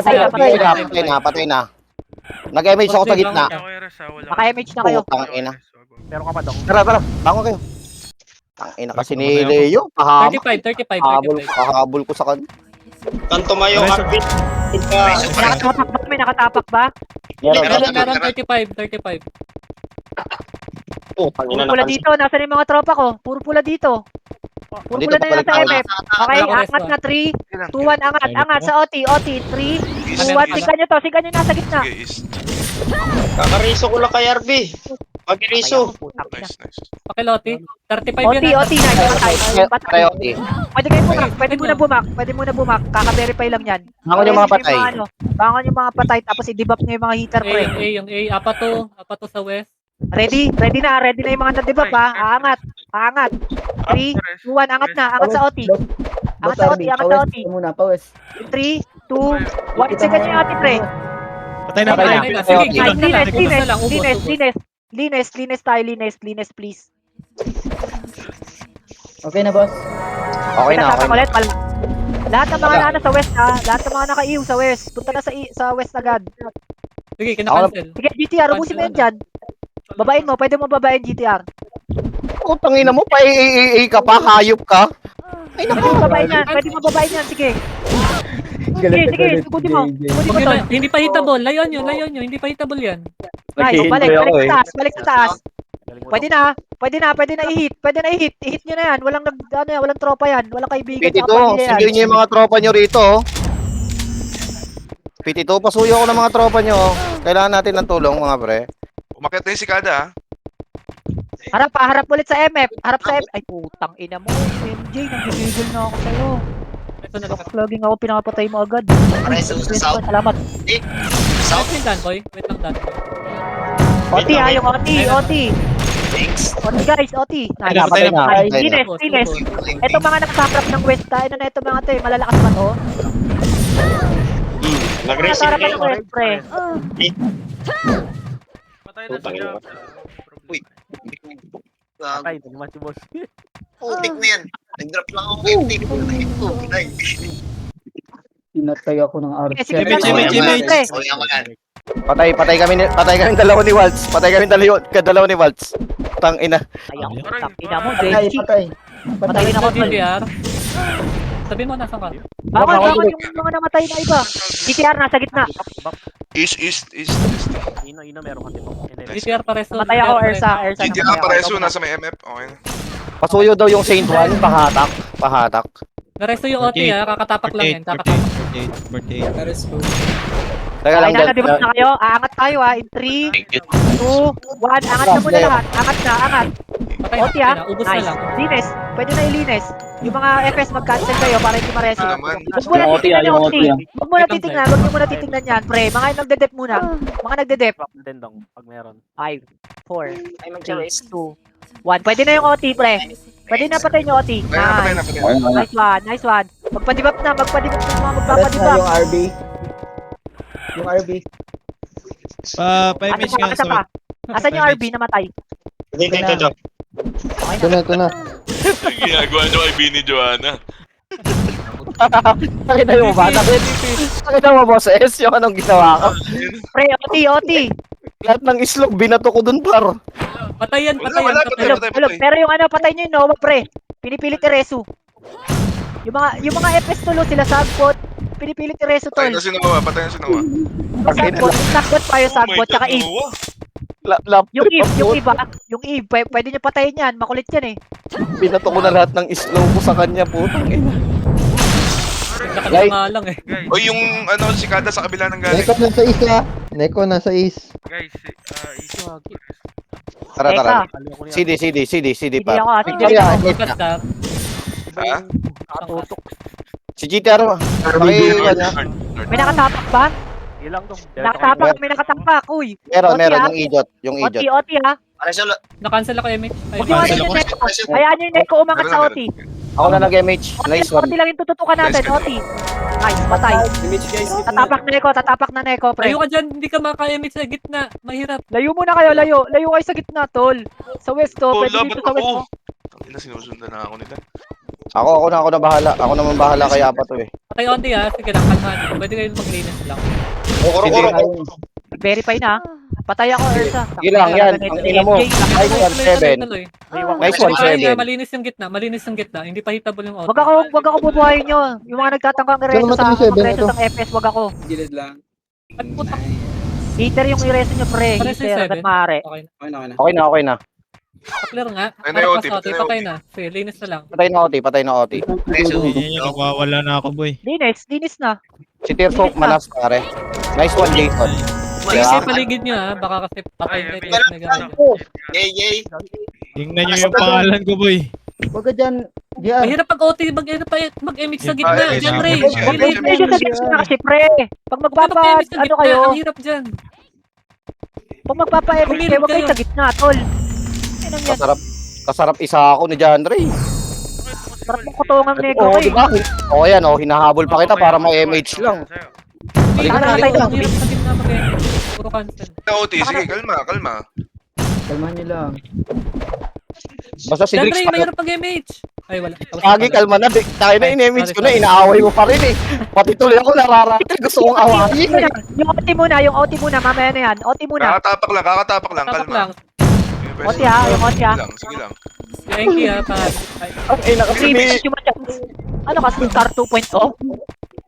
Patay na. Nag-MH ako sa gitna. Naka-MH na kayo. Putang ina. Meron ka pa daw. Tara, tara. Bangon kayo. Tang ina kasi ni Leo. 35, 35, Habol, 35. kahabol ko sa kan. Kanto mayo, Arvin. Nakatapak ba? May nakatapak ba? Meron 35, 35. Putang Puro ina pula napansin. dito. Nasaan yung mga tropa ko? Puro pula dito. Puro Dito pula na pa yan sa balik MF. Okay, Wala ko angat rest, na 3, 2, 1, angat, angat sa OT, OT, 3, 2, 1, sigan nyo to, sigan nyo nasa gitna. Sige, east. Kakariso ko lang kay RV. Pag-riso. Nice, nice. Pakiloti. 35 OT, yun. OT na, yung patay, yung patay. Patay OT. Pwede kayo bumak, pwede muna bumak, pwede muna bumak, kaka-verify lang yan. Bangon yung mga Kasi patay. bangon yung mga patay, tapos i-debuff nyo yung mga heater, pre. Yung A. Apato sa west. Ready na yung mga na-debuff ha, aangat, aangat. 3, 2, 1, angat na, angat sa OT. Angat sa OT, angat sa OT. Muna, pawes. 3, 2, 1, sigan nyo yung OT, pre. Patay na, Patay patay na. na. Sige, Okay. gilid na lang. Ubus na lang. Ubus, Linis, ubus. linis. Linis tayo, linis, please. Okay na, boss. Okay na, okay Pinasama na. ulit, lahat ng mga nasa west ha, lahat ng mga naka-EW sa west, punta na sa west agad. Sige, kinakancel. Sige, GTR, ubusin mo yan dyan. Babain mo, pwede mo babain GTR. Putang ina mo, pa-AA ka pa, hayop ka. Ay Pwede naku. mo babain yan, pwede mo babain yan, sige. Sige, sugudi mo. Sugudi mo Huwag to. yun, hindi pa hitable. Layon nyo. Hindi pa hitable yan. Nice, balik Nag-i-enjoy ako balik sa taas. Pwede na i-hit. I-hit nyo na yan, walang tropa yan, walang kaibigan Pitito, sa pamilya yan. sige nyo yung mga tropa nyo rito. oh. Pitito, pasuyo ako ng mga tropa nyo. oh. Kailangan natin ng tulong mga pre. Umakyat na yung sikada, ha? Harap ulit sa MF. Harap sa MF. Ay, putang ina mo. MJ, nanggigigil na ako sa'yo. Ito na lang. Laging ako pinapatay mo agad. Pareso sa south. Salamat. South. Wait lang, boy. Wait lang, Dan. OT ha, yung OT. Thanks. OT guys, OT. Patay na, patay na. Patay na. Linis. Etong mga nakasaprap ng west, tayo na ito mga to, malalakas ba to? Nag-racing Nakasarap kayo. ng west, pre. Putang ina. Putik na yan. Nag-drop lang ako kay Tip. Pinatay ako ng RC. Sige, Image, sige, image, sige, image. pre. O yan yan. Patay kami dalawa ni Waltz. Dalawa ni Waltz. Tang ina. Ayaw, putang ina mo, Patay, Denji. patay. Patay na ako, tol. GTR. Sabihin mo, nasan ka? Bawal yung mga namatay na iba. GTR nasa gitna. East. GTR pareso. Matay ako, Ersa. Hindi nga pareso, nasa may MF. Okay na. Pasuyo daw yung Saint Juan. Pahatak. Naresto yung OT ha. Kakatapak lang yan. Kakatapak. 48. Pares ko. Teka lang Okay na, dyan. di ba na kayo? Aangat tayo ha. In 3, 2, 1. Angat na muna lahat. Angat. Patay OT na. ha. Ubus na Nice. lang. Linis. Pwede na ilinis. Yung mga FS mag-cancel kayo para hindi ma-resin. Ano naman? Huwag mo na titignan yung OT. Huwag mo na titignan yan, pre. Mga nagde-dep muna. Mga nagde-dep. 5, 4, 3, 2, 1. Pwede na yung OT, pre. Pwede na patay yung OT. Patay na. Nice one. Magpa-debup na mga Pares na magpapadebup. yung RB. Yung RB. Pa-image nga sa wet. Asan yung RB namatay? Dito. Ito na. Ginagawa nyo kay Bini Joanna. Nakita mo ba? Nakita mo boss S yung anong ginawa ko? Pre, OT. Lahat ng islog binato ko dun par. Patayan. Wala, Ulog. Pero yung patay nyo yung Nova, pre. Pinipilit ni Resu. Yung mga FS tulo sila sagbot. Pinipilit ni Resu, Patay tol. na si Noah, patay na si Noah. Sagbot pa yung sagbot, tsaka Eve. Yung Eve, pwede nyo patayin yan. Makulit yan eh. Binato ko na lahat ng islog ko sa kanya putang ina. Nakadama nga lang eh. O yung sikada sa kabila ng galing. Neko nasa is ha. Neko nasa is. Tara. CD Hindi par. ako ate. Victoria, Focus ka. Ha? si GTR mo. May nakatapak ba? May nakatapak. Uy. Meron, OT, ha? yung idiot. OT ha? Pareso. Na-cancel ako, MH. Huwag yung ano yung neko. Hayaan nyo yung neko umangat sa OT. Ako na nag-MH. Nice one. OT lang yung tututukan natin. OT. Nice, patay. Image guys. Tatapak na neko, pre. Layo ka dyan. Hindi ka maka-MH sa gitna. Mahirap. Layo muna kayo, layo. Layo kayo sa gitna, tol. Sa west, to. Pwede Laban dito sa west, ako. to. Tangina, sinusundan na ako nila. Ako na bahala. Ako naman bahala kay Apato eh. Patay OT ha. Sige lang, kalmahan. Pwede kayo maglinis lang. Sige. Verify na. Patay ako, Ursa. Ilang yan, ang ina mo. Nice one, 7. Nice one, Ay, 7. malinis yung gitna, malinis yung gitna. Hindi pa hitable yung auto. Wag ako bubuhayin nyo. Yung mga nagtatangkang Sino ireso sa naman yung 7 magreso ito? ng FS, wag ako. Gilid lang. At putak. Heater yung ireso nyo, pre. Pares yung Heater, 7. agad maaari. Okay na. Okay na, okay na. Okay na, okay na. Clear nga. Patay na Para yung pas OT, auto, patay na yung patay OT. na. Sige, linis na lang. Patay na OT, patay na OT. Wala na ako, boy. Linis na. Si Tirso, manas pare. Nice one, Jason. Kasi Yeah. paligid nyo ha, baka kasi patay na ito yung nag-aaral. Yay. Tingnan nyo yung pangalan ko, boy. Wag ka dyan. Diyan. Mahirap pag OT, mag-MX sa gitna. Ah, Diyan, MX. Ray. MX. Gilid. Medyo sa gitna kasi, pre. Pag Ano magpapa, MX sa ano gitna? kayo, Ang hirap dyan. pag magpapa-MX Tumilip kayo, wag kayo kayo. sa gitna, tol. Ano yan? Kasarap isa ako ni John Ray. Sarap mong kutungang negro Oo, ko di ba? O yan, oh, hinahabol pa kita para may MH lang. Hindi, Saan ang na tayo? hirap sa gitna mag-MX. Puro cancel. Na OT, sige, kalma. Kalmahan nyo lang. Basta si Diyan, Drix, Ray, mahirap mag-MH. Ay, wala. Lagi kalma na. Tayo na in-MH ko na, inaaway mo pa rin eh. Pati tuloy ako nararating. Gusto kong awayin eh. Yung OT muna, mamaya na yan. OT muna. Kakatapak lang, Tapak kalma. lang. OT ha, yung OT ha. Sige lang. Thank you ha, pahal. Ay, Ay, na kasi ni, Ano ka, Star 2.0?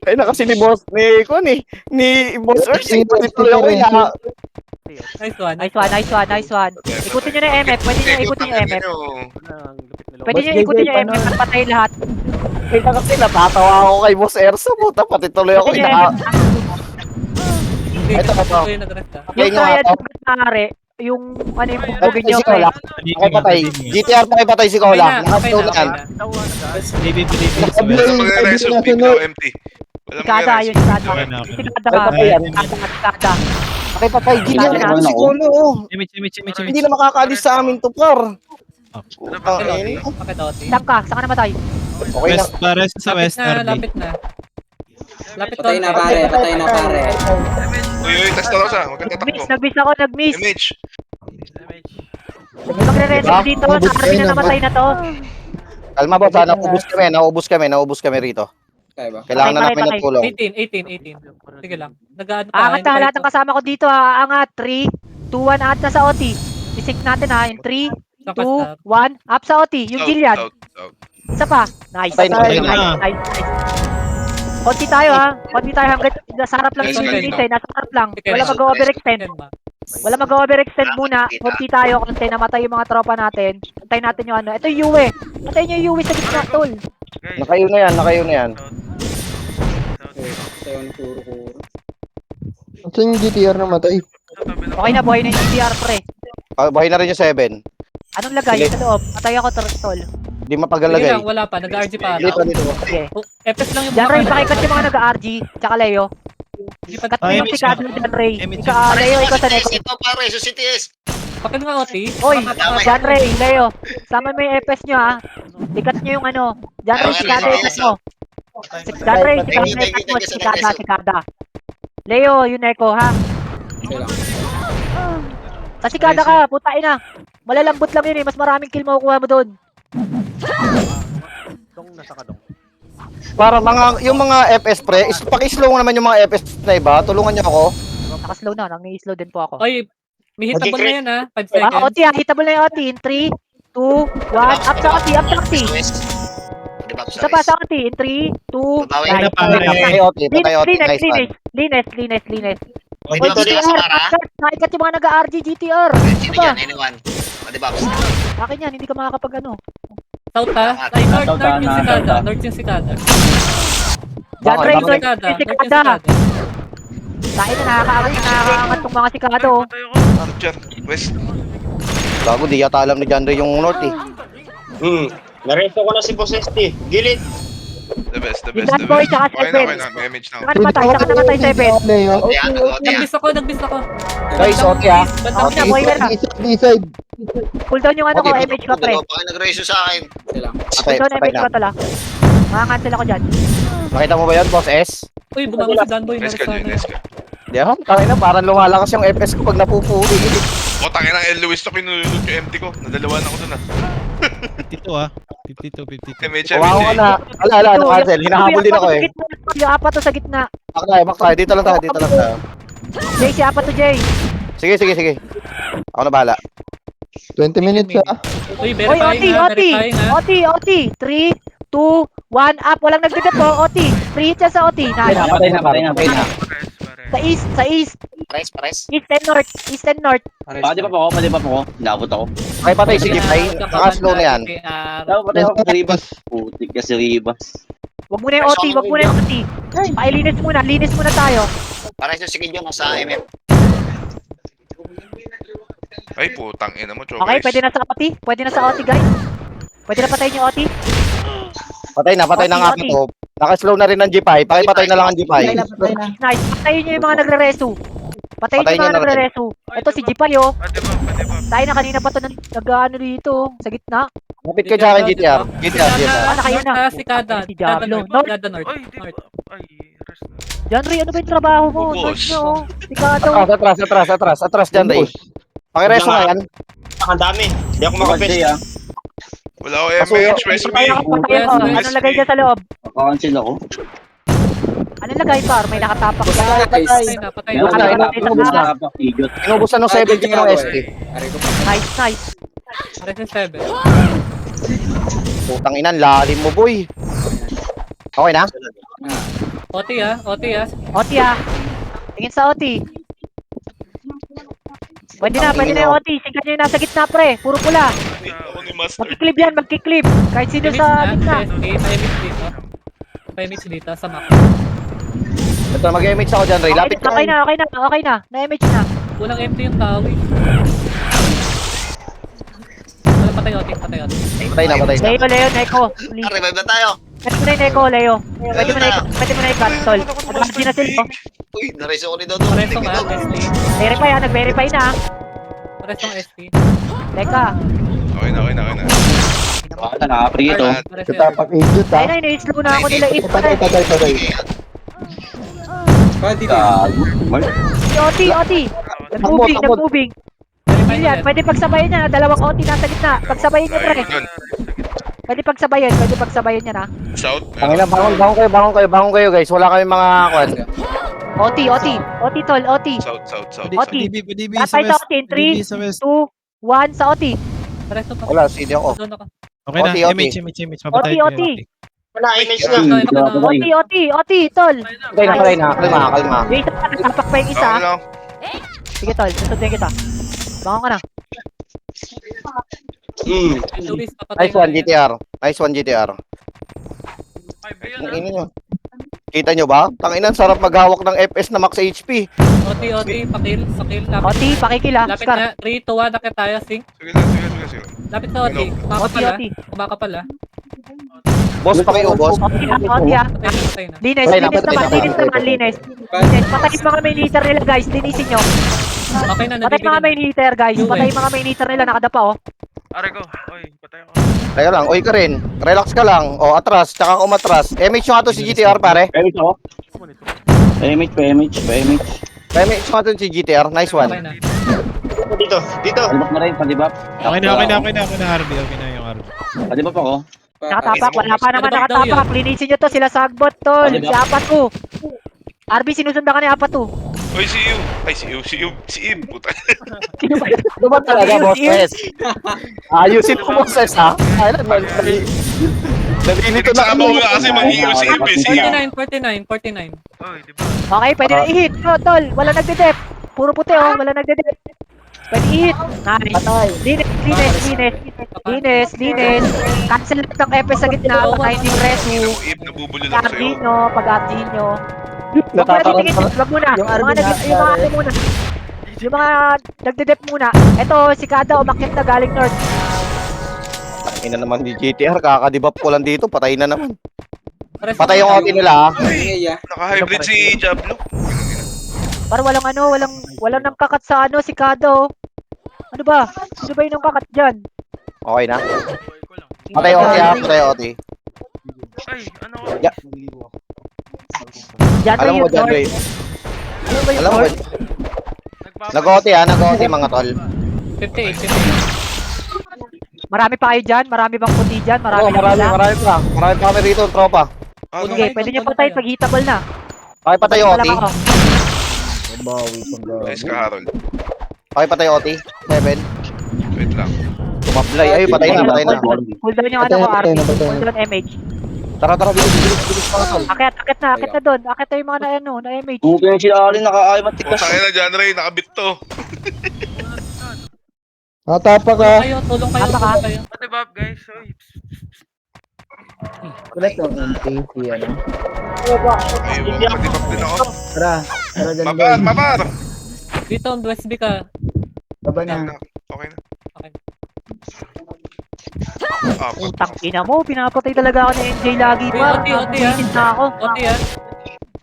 ay, na kasi ni Boss, ni Boss Earth. Pati tuloy ako ina. nice one. Nice one. Ikutin nyo na yung MF. Pwede nyo ikutin yung MF. Pwede nyo Boss ikutin JJ, yung MF at patay lahat. Ay, na kasi natatawa ako kay Boss Erso. Puta, pati tuloy ako Pwede nyo ina. yung MF. Hindi, Ito, kasi ito. yung nag-rest ha. Okay Yung nyo kaya nga to. maaari, yung ano yung bugbugin nyo. Si Kola. Okay, patay. GTR pa patay si Kola. Nakastone na yan. Baby, Sabi baby. na yung Magre-reso, sabi big na now, empty. Walang Sikada, magre-reso. yung sikada. Okay na. Yung sikada Ay, ka. patay yan. Sikada. Okay, patay. GTR Wala pa na. si Kola. Oh. Image. Hindi na makakaalis sa amin to, par. Bakit OT? Bakit OT? Saan ka? Saan ka namatay? Okay na. West, para sa West, RB. Lapit na. Lapit Patay na pare, patay na pare. Uy, tas na sa. Huwag kang tatakbo. Nag-miss ako, nag-miss. MH. Magre-reset dito, sa army na namatay na to. Kalma boss, naubos kami rito. Kaya ba? Kailangan na Patay, namin ng patay. tulong. 18. Sige lang. Nag-ano pa. Angat hindi na pa lahat ito. ng kasama ko dito ha. Angat. 3, 2, 1, angat na sa OT. Isik natin ha. In 3, 2, 1, up sa OT. Yung Gillian. Out. Isa pa. Nice. Patay na, patay na. Nice. Konti tayo ha. Konti tayo hanggat nasa harap lang Nice, yung guys. Nasa harap lang. Sige, Wala nice. mag-overextend. Ba? Wala mag-overextend muna. Konti tayo. Konti namatay yung mga tropa natin. Antay natin yung ano. Ito yung Yue. Antay nyo yung Yue sa gitna, tol. Nakayo na yan. Tayo ng kuro-kuro. Saan yung GTR na matay? Okay na, buhay na yung GTR, pre. Buhay na rin yung 7. Anong lagay Sige. sa loob? Patay ako, tol. Di Sige mapagalagay. lang, wala pa. Nag-RG pa. Dito. Sige. FS lang yung Diyan, Ray, mga pakikat yung mga nag-RG. Tsaka Leo. Hindi pa. Kat mo Ay, yung Mitch, si Cadlo dyan, Ray. Mitch. Ikaw, Leo, ikaw sa neko. Ito pare, so CTS. Bakit nga OT? Oy, Damay. John Ray, Leo. Sama mo yung FS nyo, ha. Ikat nyo yung ano. John Ray, si Kada, ikat mo. John Ray, si Kada, ikat mo. Si Kada. Leo, yung neko, ha. Okay lang. Kasi Kada ka, putain na. Malalambot lang yun eh. Mas maraming kill makukuha mo doon. Para yung mga FS pre, paki-slow naman yung mga FS na iba. Tulungan niyo ako. Nakaslow na. Nang-i-slow din po ako. Oy, may hitable na yan ha. 5 Ah, seconds. OT ha. Hitable na yung OT. In 3, 2, 1. Up sa OT. Up sa OT. Diba ako Isa pa sa OT. In 3, 2, Babawi na, pare. Patay OT. Nice one. Linis. Oy, Oy, dito GTR, sa para. nakikat yung mga nag-RG GTR. Sino Ano ba? yan? Anyone? Diba ako? Akin yan, hindi ka makakapag ano. South ha. Ay, north yung sikada. North yung sikada. John Bakit? Ray, Bakit? north Sikada. yung North yung sikada. sikada. Dahil na nakakaangat tong mga sikado. Diyan, West. Bago, di yata alam ni John Ray yung North eh. Naresto ko na si Boss ST. Gilid. The best. Yung bad boy tsaka Okay Seven. na. May image na ako. Saka namatay 7. Leo. Yan, Nagbis ako. Guys, OT ha. Bandang Okay na, boy ka na. B-side. Cooldown yung ano ko, Okay, MH ko pre. Dalawa pa kayo nag-reso sa akin. Okay lang. Cooldown Patay MH ko na. tala. Makakancel ako dyan. Nakita mo ba yan, Boss S? Uy, bumangon si Danboy. Nice ka, Jun. Nice ka. Di ba? Tangin na, parang lumalakas yung FS ko pag napupuli. O, tangin ng El Luis to kinulunod yung empty ko. Nadalawa na ako dun 52 ah. 52. MH, Kumawa ka na. Ala, nakancel. Hinahabol din ako eh. Yung apat to sa gitna. Back tayo. Dito lang tayo. Jay, si apat to Jay. Sige, sige, sige. Ako na bahala. 20 minutes ha. Uy, Oy, verifying OT, ha, OT, verifying ha. OT, OT. 3, 2, 1, up. Walang nagdedep po, OT. Free hit siya sa OT. Nice. Patay na, patay na, patay na. Sa east. Pares. East and north. Pwede pa po ako. Inabot ako. Okay, patay si Jeep ay. Naka-slow na yan. Patay ako sa Ribas. Putik ka si Ribas. Wag muna yung OT, wag muna yung OT. Pailinis muna tayo. Pares yung si Gideon sa MF. Ay, putang ina mo, Okay, pwede na sa OT. Pwede na sa OT, guys. Pwede na patayin yung OT. Patay na nga Okay. to. Naka-slow na rin ang Jeep ay. Pakipatay na lang ang Jeep ay. Nice. Patayin nyo yung mga nagre-resu. Patayin Patayin yung mga nyo na rin. nagre-resu. Ito si Jipay, oh. Pwede ba? Tayo na kanina pa to nag-ano dito, sa gitna. Lapit ka dyan kay GTR. GTR. Ah, nakayo na. Si Kada. Si Diablo. North. Kada North. Ay, di North. ba? Ay, rest na. John Ray, ano ba yung trabaho mo? Boss. North nyo, oh. Sikado. Atras dyan, Ray. Pakireso nga yan. Ang dami. Hindi ako makapes. Wala ako Pasuyo. MH, West B. Patayin ko, patayin ko. Anong lagay dyan sa loob? Kakancel ako. Anong lagay, par? May nakatapak dyan. Patay na, patay na. Inubos na. Inubusan ng 7 Jeep ng ST. Aray ko pa. Nice. Pares yung 7. Putang inan, lalim mo, boy. Okay na? OT ha, OT ha. OT, ah. Tingin sa OT. Pwede na yung OT. Sigan nyo yung nasa gitna, pre. Puro pula. Ako ni Master. Magkiklip yan, magkiklip. Kahit sino Image sa na, gitna. pa-image dito. Pa-image dito sa map. Ito, mag-image ako dyan, Ray. Lapit ka. Okay na. Na-image na. Kulang empty yung tao eh. Wala, patay OT. Patay na. Leo, Neko. Please. Revive na tayo. Pwede mo na yung Neko, Leo. Pwede mo na yung cancel. Advance din na sila. Uy, nareso ko ni Dodo. Pares yung Leslie. Verify, nag-verify na. Pares yung SP. Teka. Okay na. Baka nakapri ito. Pares Kita yung pag injut ha. Ayun na, ina-slow na ako nila. Patay. Pwede din. OT. Nag-moving. Yan, pwede pagsabayan niya. Dalawang OT nasa gitna. Pagsabayan niyo, pre. Yun. Pwede pagsabayan niya na. South. Pangina, bangon kayo, guys. Wala kami mga kwan. OT, tol, OT. South. OT. PDB Lahat sa tayo sa west. OT in PDB 3, sa west. 2, 1 sa OT. Pares yung Wala, CD ako. Doon ako. Okay na, OT. image. Mapatay OT. Wala, image na. OT, tol. Patay na. Kalma. Wait, nagtapak pa yung isa. Okay lang. Sige, tol, susundin kita. Bangon ka na. Luis, papatay Nice one, GTR. Ang ino nyo. Kita nyo ba? Tanginan, sarap maghawak ng FS na max HP. OT, pakil. Lapit. OT, pakikila. Lapit Scar. na, 3, 2, 1, nakit tayo, sync. Sige lang. Lapit sa OT. Kumakapal ha. Boss, pakiubos. OT na. Patay na. Linis Patay na. Patay mga main hitter nila, guys. Linisin nyo. Okay na, Patay mga main hitter, guys. Yung Patay way. mga main hitter nila, nakadapa, oh. Aray ko. Oy, patay ako. Teka lang, oy ka rin. Relax ka lang. O, atras, tsaka umatras. MH nyo nga to si GTR, pare. Image ako. Pa-image. MH nyo nga to si GTR. Nice Okay one. na. Dito. Palibak na rin, palibak. Okay na, Harvey. Okay na yung Harvey. Palibak ako. Nakatapak, wala pa naman Ano ba daw nakatapak. Linisin nyo to, sila sagbot, tol. Si Apatu. RB, sinusundan ka ni Apatu. Oy, si you. Puta. Ano ba talaga, bosses? Ayusin mo, bosses, ha? Ay, nalilito na Nagsama ko kami. nga kasi mag-iyo si you. 49. Oy, di ba? Okay, pwede na i-hit. No, tol, wala nagde-dep. Puro puti, oh. Wala nagde-dep. Pwede i-hit. Nice. Linis. Cancel lang ng FS sa gitna. Patayin yung resu. Ip, nabubulo lang sa'yo. Pag-Ardino. Wag muna titingin, wag muna. Yung mga nagde-dep muna. Ito, si Kada umakyat na galing north. Ina naman ni GTR, kakadibap ko lang dito. Patay na naman. Pares Patay yung OT nila, ha? Ingay ah. Naka-hybrid si Diablo. Para walang nang kakat sa si Kada, oh. Ano ba? Sino ba yung nang kakat dyan? Okay na. Patay OT, ha? Patay OT. Ay, ano? Dyan Alam mo, John Ray. Alam mo, nag-OT, ha? Nag-OT, mga tol. 58. Marami pa kayo dyan? Marami bang puti dyan? Marami na pala? Marami pa. Marami pa kami rito, tropa. Sige, pwede nyo patay pag hitable na. Okay, patay yung OT. Wala pa ako. Bawi pang Nice ka, Harold. Okay, patay OT. 7. Wait lang. Tumablay. Ay, patay na, patay na. Cooldown yung ano ko, RP. Cooldown MH. Tara, tara, bilis, bilis, bilis mga tol. Akit na doon. Akit na yung mga na MH. Kung sila alin, nakakaayamat Putang ina, John Ray, nakabit to. Natapa ka. Tulong kayo, tulong kayo. Pati Bob, guys. Oy. Ulit yung NTC, ano? Ay, pati-pap din ako. Tara, tara dyan Mabar, doon. mabar! Dito, West B ka. Baba na. Okay na. Okay. Ah, Utang ina mo, pinapatay talaga ako ni MJ lagi Uy, pa. OT, Nabuhitin na ako. OT ah.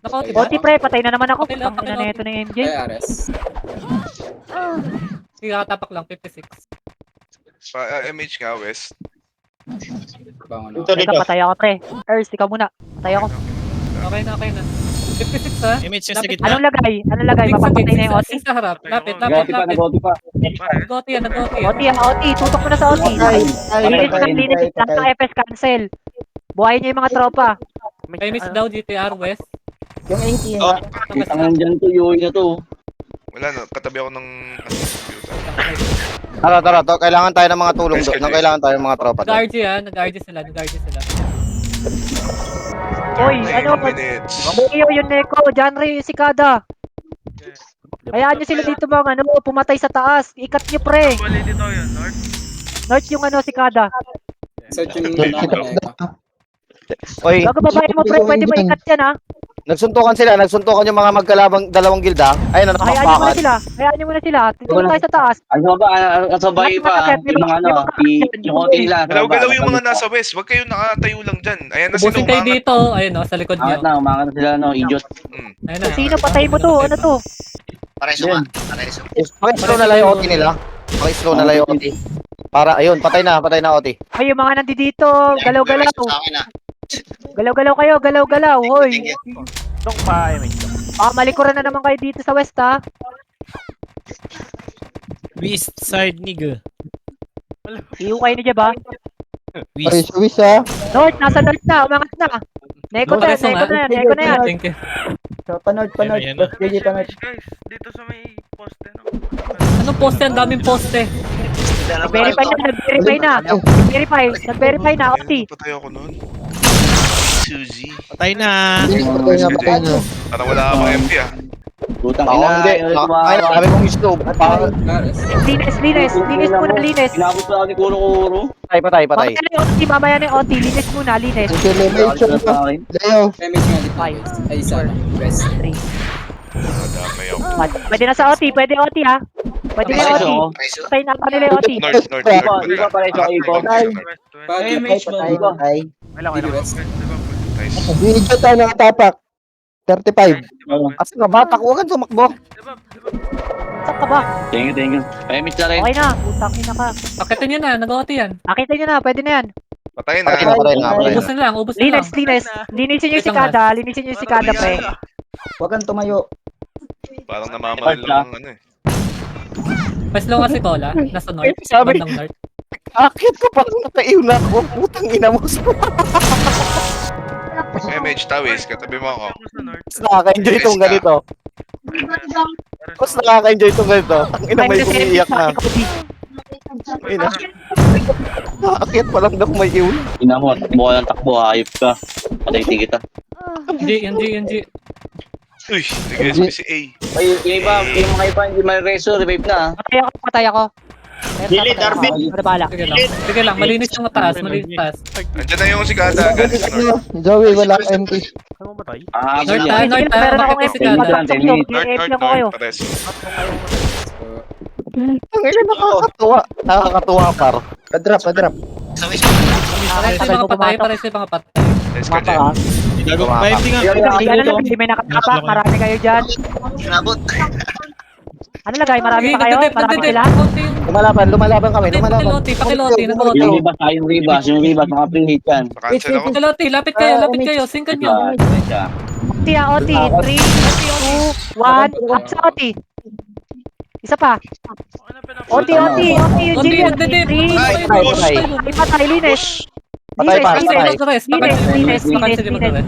Naka-OT ba? OT pre, patay na naman ako. Okay lang, Utang ina okay lang. neto ni MJ. Ay, Ares. Sige, katapak lang, 56. MH nga, West. Bang ano. Dito, dito. Ito, patay ako pre. Ers, ikaw muna. Patay ako. Okay na. 56 ha? Image niya sa Lapit gitna. Anong lagay? Mapapatay na yung OT? Sa harap. Lapit. Nag-OT pa. Nag-OT yan. OT ah, OT. Tutok mo na sa OT. Linis na ng FS cancel. Buhayin niyo yung mga tropa. Kay Miss daw, GTR West. Yung NT, Oh, Ang dyan to, yoy na to. wala na, katabi ako ng computer. Tara, tara, to. Kailangan tayo ng mga tulong doon. Kailangan tayo ng mga tropa doon. Nag-RG ha, nag-RG sila. Oy, 39 ano? minutes. Iyo yung Neko. John Ray yung Sikada. Hayaan nyo sila dito mga ano, pumatay sa taas. Ikat nyo pre. Bali dito yun, North. North yung ano, Sikada. Search yung ano. Oy, Bago babae mo pre, pwede mo ikat yan ha. nagsuntukan yung mga magkalabang dalawang gilda. Ayun na, Hayaan nyo muna sila. Hayaan nyo muna sila. Titulong tayo sa taas. Ano ba? Kasabay pa. Yung mga ano, yung OT nila. Galaw-galaw yung mga nasa west. Huwag kayong nakatayo lang dyan. Ayan na sila Ubusin kayo umangat. dito. Ayun o, sa likod nyo. Umangat na sila, no, idiot. Ayun na. Sino patay mo to? Ano to? Pareso nga. Pareso. Paki-slow na lang yung OT nila. Paki-slow na lang yung OT. Para, ayun, patay na OT. Ay, yung mga nandito. Galaw-galaw. Sa akin ah. Galaw-galaw kayo. Galaw-galaw. Hoy. Thank you. Malikuran na naman kayo dito sa west ha. West side nigga. Iyo kayo na ba? West. Wish ha. North, nasa north na. Umangat na. Neko na yan. Thank you. So, panod. Yan, yan. Bas, GG, panod. Guys, dito sa may poste no. Anong poste? Ang daming poste. Nag-verify na. OT. Patay ako nun. Suzy. Patay na. Patay na. Parang wala ka pang MP ah. Putang Ako hindi. Ay, sabi kong slow. Ares. Linis muna, linis. Pinabot pa ako ni Kuro. Patay. Mamaya na yung OT, linis muna, linis. Ang may itsura pa. Leo. Damage nga dito, guys. Ay, isa na. West. Madamay ako. Pwede na sa OT, pwede OT ha. Pwede na OT. Pareso. Patay na pa nila yung OT. North. Di ba pala ito, Ibo? Patay. Hindi West. Video tayo nakatapak. 35. Asa ka ba? Takugan, sumakbo. Saan ka ba? Thank you. Pahimik na rin. Okay na, putang ina ka. Pakitin nyo na, nag-OT yan. Nakita nyo na, pwede na yan. Patay na. Patay na. Ubusin lang. Linis. Linisin nyo yung sikada, pre. Huwag kang tumayo. Parang namamaril lang ang ano eh. Mas low kasi Cola, nasa north. Sabi- Bandang north. Akit ko parang nakaiw na ako. Putang ina mo. MH Tawis, katabi mo ako. Mas nakaka-enjoy itong ganito. Mas nakaka-enjoy itong ganito. Ang ina may umiiyak na. Ina. Akit pa lang daw may iw. Ina mo, buka ng takbo, hayop ka. Patay kita. NG. Uy, nag-SPCA. Ay, yung mga iba, hindi may reso, revive na. Patay ako. Delete, Arvin. Ano bala? Sige lang, malinis yung taas. Andiyan na yung sikada, galing sa north. Joey, wala ka MP. North ha, Meron ako makita si MP. Gada. MP ako kayo. Pareso. Ang ina nakakatuwa. Nakakatuwa par. Padrop. Sa West. Pares yung mga patay. Let's go, Jem. Gago. 5 nga. Hindi may nakatapak, marami kayo dyan. Nabot. Ano lagay? Marami pa kayo? Marami sila? Lumalaban kami. Pakiloti, nag-OT. Yung ribas, mga pre-hit yan. Nakancel ako. Pakiloti, lapit kayo, singkan nyo. OT ah, OT. 3, 2, 1. Up sa OT. Isa pa. OT. Yung OT, Jillian. nagdedip. 3, Ay, Patay. patay, linis. Patay, Linis, pare, linis. patay. Mag-rest. Linis, linis, Mag-cancel linis, mag-rest.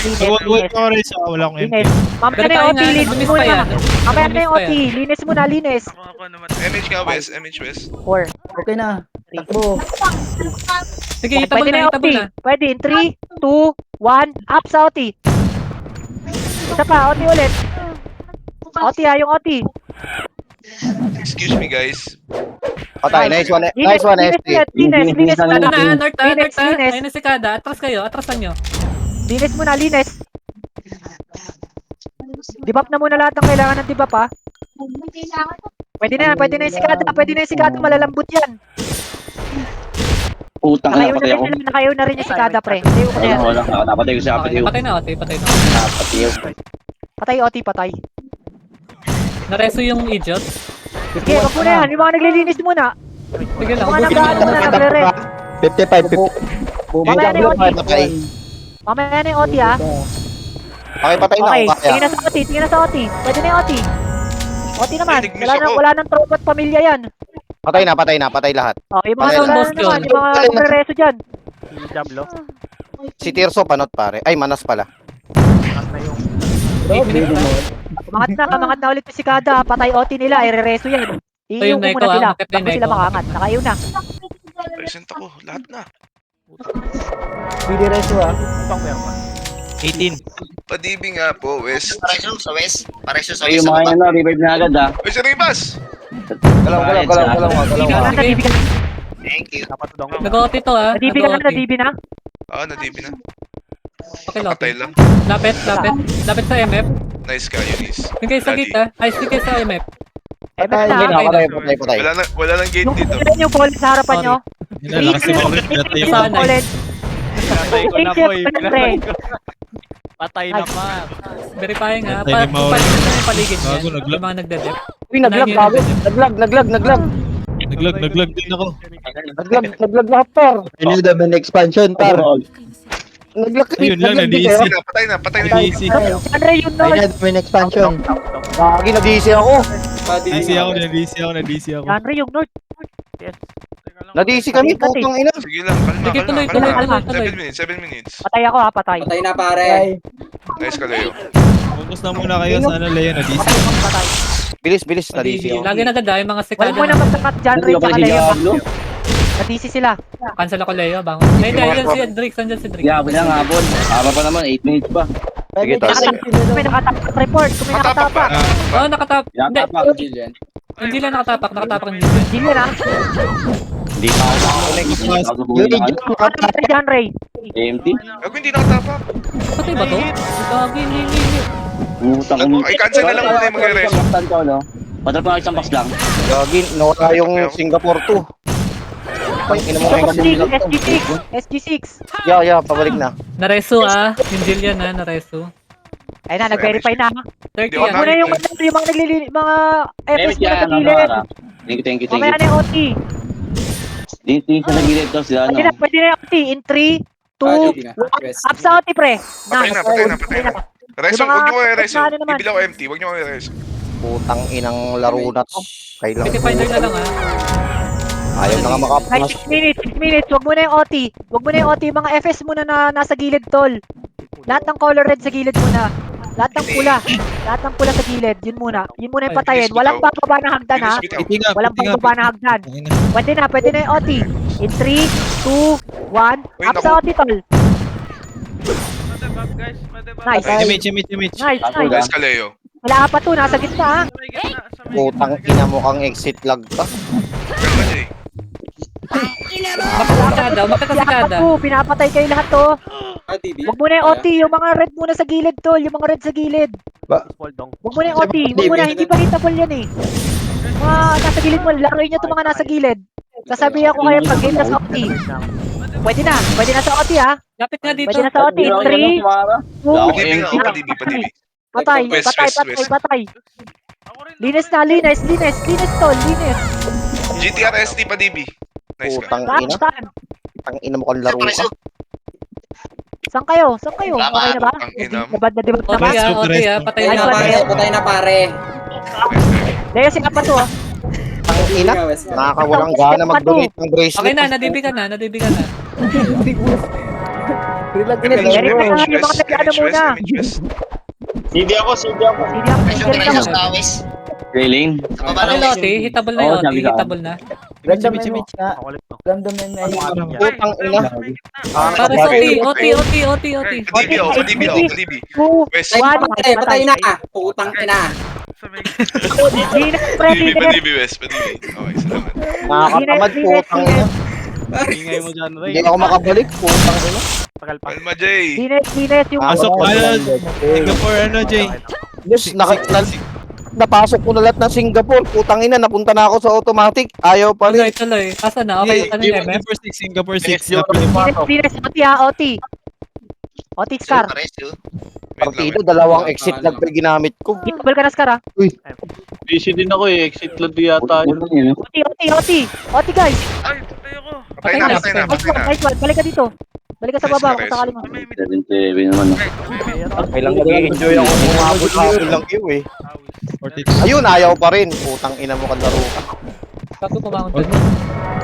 Linis. Wait ko rin sa wala akong MP. Linis. Mamaya na yung OT, linis Lumis muna. pa yan. Mamaya na yung Lumis pa OT, linis muna, linis. Ako naman. MH ka, West. MH West. 4. Okay na. Takbo. Sige, Pwede itabol na na, yung itabol OT. na. Pwede in 3, 2, 1, up sa OT. Isa pa, OT ulit. OT yung OT. Excuse me, guys. Patay, nice one, nice one, ST. Linis Ano muna. na, North, Linis, North, linis. ayun na si Kada. Atras kayo, atrasan nyo. Linis muna, linis. Debup na muna lahat ng kailangan ng debup ha. Pwede na yung sikada, pwede na yung sikada, malalambot yan. Putang Nakayo ina, na patay rin ako. sila, nakayo na rin yung sikada pre. Tayo ko na yan. Wala, napatay ko siya, Okay, patay ko. patay na, okay, patay na. Patay ko. Patay OT, patay. Nareso yung idiot. Sige, wag muna yan, yung mga naglilinis muna. Sige lang, Yung mga ubusin nag-ano mo. na, nagre-rest. 55, Mamaya na yung OT. Patay. Mamaya na yung OT ha. Okay, patay na Okay, ako kaya. tingin na sa OT, tingin na sa OT. Pwede na yung OT. OT naman, Ay, nag-miss ako. wala nang tropa at pamilya yan. Patay na, patay lahat. Okay, yung mga Patay na. wala naman, yung mga nagre-reso dyan. Si Tirso panot pare. Ay, manas pala. 8 minutes na. Kamangat na ulit yung sikada, patay OT nila, i-rereso yan. Iiyaw yung ko Neko, muna sila, bakit yung bago sila Neko? makaangat, nakayo na. Present ako. Lahat na. Pwede reso ah. 18. Padibi nga po, West. Pareso sa West. Pareso sa Ay, West. yung mga yun na, revive na agad ah. Uy, si Rivas! Galaw. Nadibi ka na, Thank you. Nag-OT to ha. nadibi ka na, Nag-OT. nadibi na. Oo, nadibi na. Okay, Loki. Patay lang. Lapit. Lapit sa MF. Nice ka, Eunice. Yung sa gate ha. Ay, sige sa MF. MF Patay, na. patay. Wala nang gate Yung dito. yung bullet sa harapan nyo. Yun na, lakas si Maulid. Pinatay Yung ko. Sana. bullet. Pinatay ko na, boy. Pinatay ko. Patay naman. Verifying ha. Patay ni Mauro. Paligid na yung paligid niya. Gago, naglag. Yung mga nagdedep. Uy, naglag gago. Naglag. Naglag din ako. Naglag lahat par. I need a main expansion, par. Naglag kami. Ayun lang, naglag na-DC. kayo. Patay na. DC. Andre yun I no. need a main expansion. Gagi, na-DC ako. DC ako. Andre yung north. Na-DC kami, putang ina. Sige lang, kalma, Sige, kalma. tuloy. 7 minutes. Patay ako ha, patay. Patay na pare. Nice ka, Leo. Focus na muna kayo sa ano, Leo, na DC. Patay. Bilis, na-DC ako. Lagi nagdada yung mga Wala sikada. mo na magsakat dyan, Ray, tsaka Leo. Nadisi sila. Cancel ako Leo, bangon. Ay, hindi, yan si Drix. Andyan si Drix. Gabon lang hapon. Haba pa naman, 8 minutes pa. Sige, tapos. Kung may nakatapak report, kung may Matapak pa. nakatapak. Oo, nakatap. Hindi, Yata pa. Jillian. hindi lang nakatapak ng Jillian. Hindi na. Hindi pa ako nakakonect. Hindi pa ako Yung buhay. idiot Ano naman dyan, Ray? Empty. Ako hindi nakatapak. Patay ba to? Gagi, hindi. Putang Ay, cancel na lang muna yung magre-reso. Patral pa isang box lang. Gagi, nawala yung Singapore 2. Ay, ina mo ngayon kasi. SG6. Yeah, pabalik na. Nareso yung Jillian nareso. Ayun na, nag-verify na. 30 Di ako yan. Muna yung mga naglilinis, mga FS muna sa gilid. Thank you. Mamaya na yung OT. Dito sa nagilid to sila, ano. Pwede na yung OT. In 3, 2, 1. Up sa OT, pre. Patay na. Reso, Yung mga- huwag nyo kayo reso. ano naman. Bibili ako empty, huwag nyo kayo reso. Putang inang laro na to. Kailang. Pwede finder na lang Ayaw na nga Like makapas. 6 minutes. Wag muna yung OT. Mga FS muna na nasa gilid, tol. Lahat ng color red sa gilid muna. Lahat ng pula sa gilid. Yun muna yung patayin. Walang bababa ng hagdan ha. Walang bababa ng hagdan. Pwede na yung OT. In 3, 2, 1. Uy, Up sa OT, tol. Nice. Image. Nice. Nice ka, Leo. Wala ka pa to. Nasa gitna ha. Putang ina mo kang exit lag ka. Kalma, Jay. Bakit na sikada? Pinapatay kayo lahat to. TV. Wag muna yung OT. Yung mga red muna sa gilid, tol. Yung mga red sa gilid. Wag muna yung OT. Wag muna. Hindi pa readable yan eh. Mga nasa gilid mo. Laruin nyo itong mga nasa gilid. Sasabihin ko kayo pag game na sa OT. Pwede na sa OT ha. Lapit nga dito. Pwede na sa OT. 3, 2, Padibi. patay. Linis na, linis tol, linis. GTR ST Padibi. Nice ka. Putang ina. Saan? Putang ina mo kang laro ka. Saan kayo? Okay na ba? Ang ina mo. Nabad na debug na ba? OT patay Ay, na. Patay na pare. Leo, sila pa to Putang ina. Nakakawalang gana mag-donate ng bracelet. Okay na, nadibi ka na. Relax MH, na Meron lang. na yung mga nag-ano muna. CD ako. Hindi ako. Presyo Meron diretso ako. sa tawis. Railing. Sa baba Pakil ng west. Oti, hitable na Oo, yung Oti, sabi ka. hitable na. Random MH nga. Random MH. Putang ina. Para sa Oti. PDB ako, PDB ako, PDB. 2, West. 1, Patay na. Putang ina. Di na, pre, PDB, leader. PDB West, PDB. Okay, salamat. Nakakatamad, putang ina. Ingay mo dyan, Ray. Hindi ako makabalik, putang ina. Kalma, Jay. Dinet yung Pasok ka na. Singapore, ano, Jay? Yes, napasok ko na lahat ng Singapore. Putang ina, napunta na ako sa automatic. Ayaw pa rin. Tuloy. Asa na? Okay, ano yung MF? Singapore 6. Dinet, Oti. Oti, Scar. Presyo. Partido, dalawang exit lag pa ginamit ko. Hitable ka na, Scar, ha? Busy din ako eh. Exit lang yata. Oti, guys. Patay na, patay na, patay na. Nice one. Balik ka dito. Balik ka sa baba kung sakali mo. 7-7 naman. Kailang nag-i-enjoy ako kung umabot-abot lang iyo eh. Ayun, ayaw pa rin. Putang ina mo kalaro ka. Bago kumangon doon.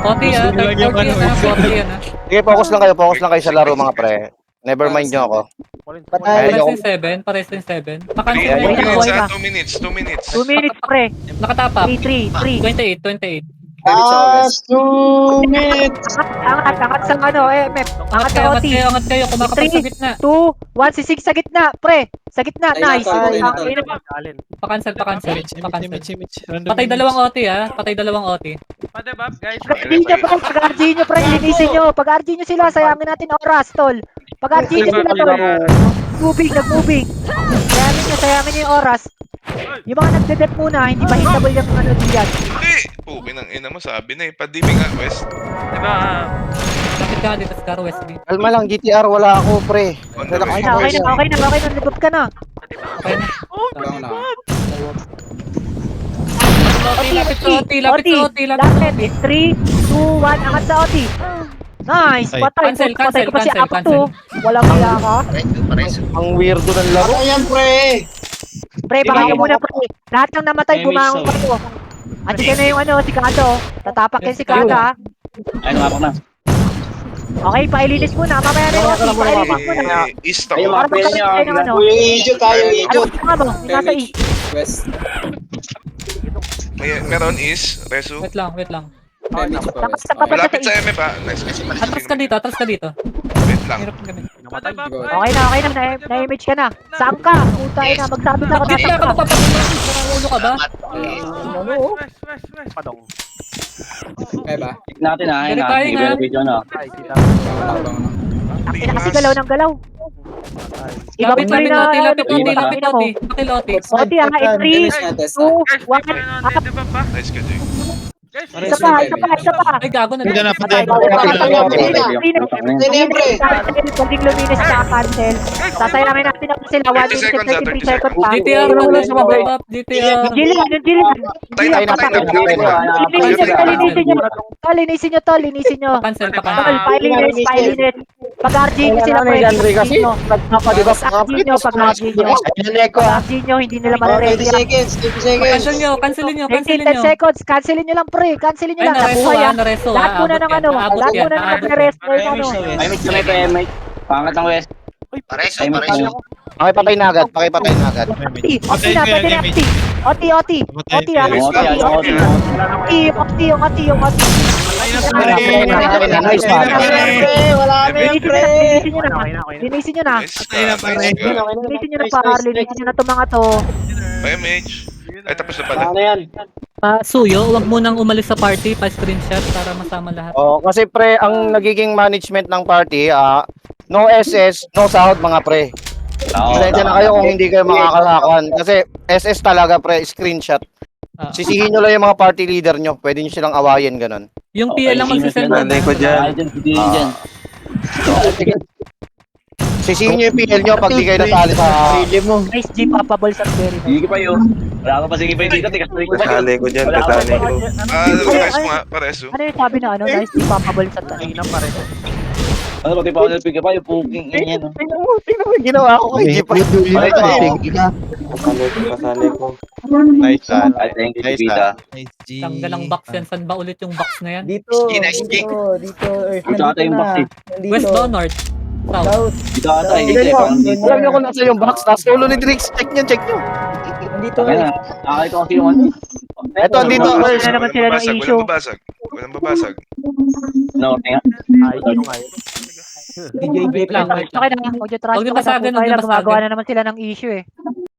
Oti ah, third Oti yan ah, Oti yan ah. Sige, focus lang kayo sa laro mga pre. Never mind nyo ako. Patay. Pares din 7. Pakancel Two mo Wait, yung minutes, wait, ha? wait. 2 minutes. 2 minutes, pre. nakatapa. 3. 28. Last 2 minutes. Angat sa ano, map. Angat sa Oti. Angat kayo, kumakapag sa 3, gitna. 2, 1, si 6 sa gitna, pre. Sa gitna, Ay, nice. nato. Pakancel. Patay dalawang Oti ah, patay dalawang Oti. Pag-RG nyo, pre. Pag-RG nyo, pre. Linisin nyo. Pag-RG nyo sila, sayangin natin oras, tol. Pag-RG nyo sila, tol. Nag-moving. Sayangin nyo yung oras. Yung mga nagde-death muna, hindi pa hitable yung ano diyan. Hindi! Pukin ang ina mo, sabi na eh. Padibi nga, West. Kapit ka dito sa Car West B. Kalma lang, GTR, wala ako pre. On the Relax way. Okay na. Nabot ka na. Okay na. Wala na. Lapit sa Oti. Lapit. 3, 2, 1, angat sa Oti. Nice, patay. Cancel. Patay ko pa si Apto. Walang kaya ka. Presyo. Ang weirdo ng laro. Ayan, pre. Pre, baka nyo muna, pre. Lahat ng namatay, bumangon kayo. Andiyan na yung ano, si Kado. Tatapak yan si Kado, ha. Ay, nakapak na. Okay, pailinis muna. Mamaya na yung Oti. Pailinis muna. East Ayun, ako. mga pwede niya. Tayo ng ano. Idiot tayo, Ano idiot. nga mo? Yung nasa Damage. West. Meron is, Resu. Wait lang. Damage pa West. Malapit sa MF ha. Nice. Atras ka dito. Wait lang. Hirap kami. Okay na. Na-image ka na. Saan ka? Puta na. Magsabi ka kung Hindi nasaan ka ka. magpapatuloy. Ulo ka ba? Kaya ba? Check natin ha. Verifying, ha? Video na. Ang ina kasi galaw ng galaw. Iba Lapit pa rin na. Lapit Oti. Pakil Oti. Oti, ang 3, 2, 1. Nice ka, Jay. Isa pa. Ay, gago na. Patay. Paging luminis na cancel. Sasayangin natin ako sila 1 minute and 33 seconds pa. GTR na wala sa mababa. GTR. Jillian. Patay na. Linisin nyo. Pakancel. Pilinis. Pag-RG nyo sila, pre. Kasi nagpapadibak nga pre. Pag-RG nyo, hindi nila mariready. 20 seconds. Cancelin nyo. 10 seconds. Cancelin nyo lang, pre. Cancelin nyo Ay, lang. nareso Nabuhay yan. nareso Lahat muna ng ano. Lahat muna ng nagre-resto yung ano. Ay, may tunay pa MH. Pangat ng West. Presyo. Pakipatay na agad. Oti na, pwede na Oti. Oti. Yung Oti. Nice man. Wala na yan, pre. Linisin nyo na. Nice ka. Linisin nyo na, par. Linisin nyo na itong mga to. MH. Ay, tapos na pala. Suyo, wag mo nang umalis sa party. Pa-screenshot para masama lahat. Oh, kasi pre, ang nagiging management ng party, no SS, no sahod mga pre. Pasensya na kayo kung hindi kayo makakalakan. Kasi SS talaga pre, screenshot. Sisihin nyo lang yung mga party leader nyo. Pwede nyo silang awayin, ganun. Yung PL lang magsisend mo. Sisihin nyo yung PL nyo pag di kayo natali sa... Nice G, papabol sa very nice. Sige pa yun. Wala ka pa sige pa yun dito. Kasali ko dyan. Pares mo nga, Paresu. Ano yung sabi na ano? Nice G, papabol sa very. Ano pati pa ako nalpig ka pa yung puking yan. Tingnan mo yung ginawa ko kay Jeep. Kasali ko. Nice ah. Thank you, Nice Bida. ah. Tanggal ang box yan. Saan ba ulit yung box na yan? Dito, Nice, Jake. dito, Earth. Dito ata yung box eh. West ba o north? South? South. Dito ata eh. Tingnan nyo, Parang dito. alam nyo kung nasa yung box, nasa ulo ni Drix. Check nyo. Nandito, Kaya Earth. na. Nakakita kasi yung ano. Eto, andito. Wala naman sila ng issue. Walang babasag. No, tinga. DJ Wait lang, wait lang. Okay na, Ojo Trash. Huwag niyo masagan, huwag niyo Gumagawa masagan. na naman sila ng issue eh.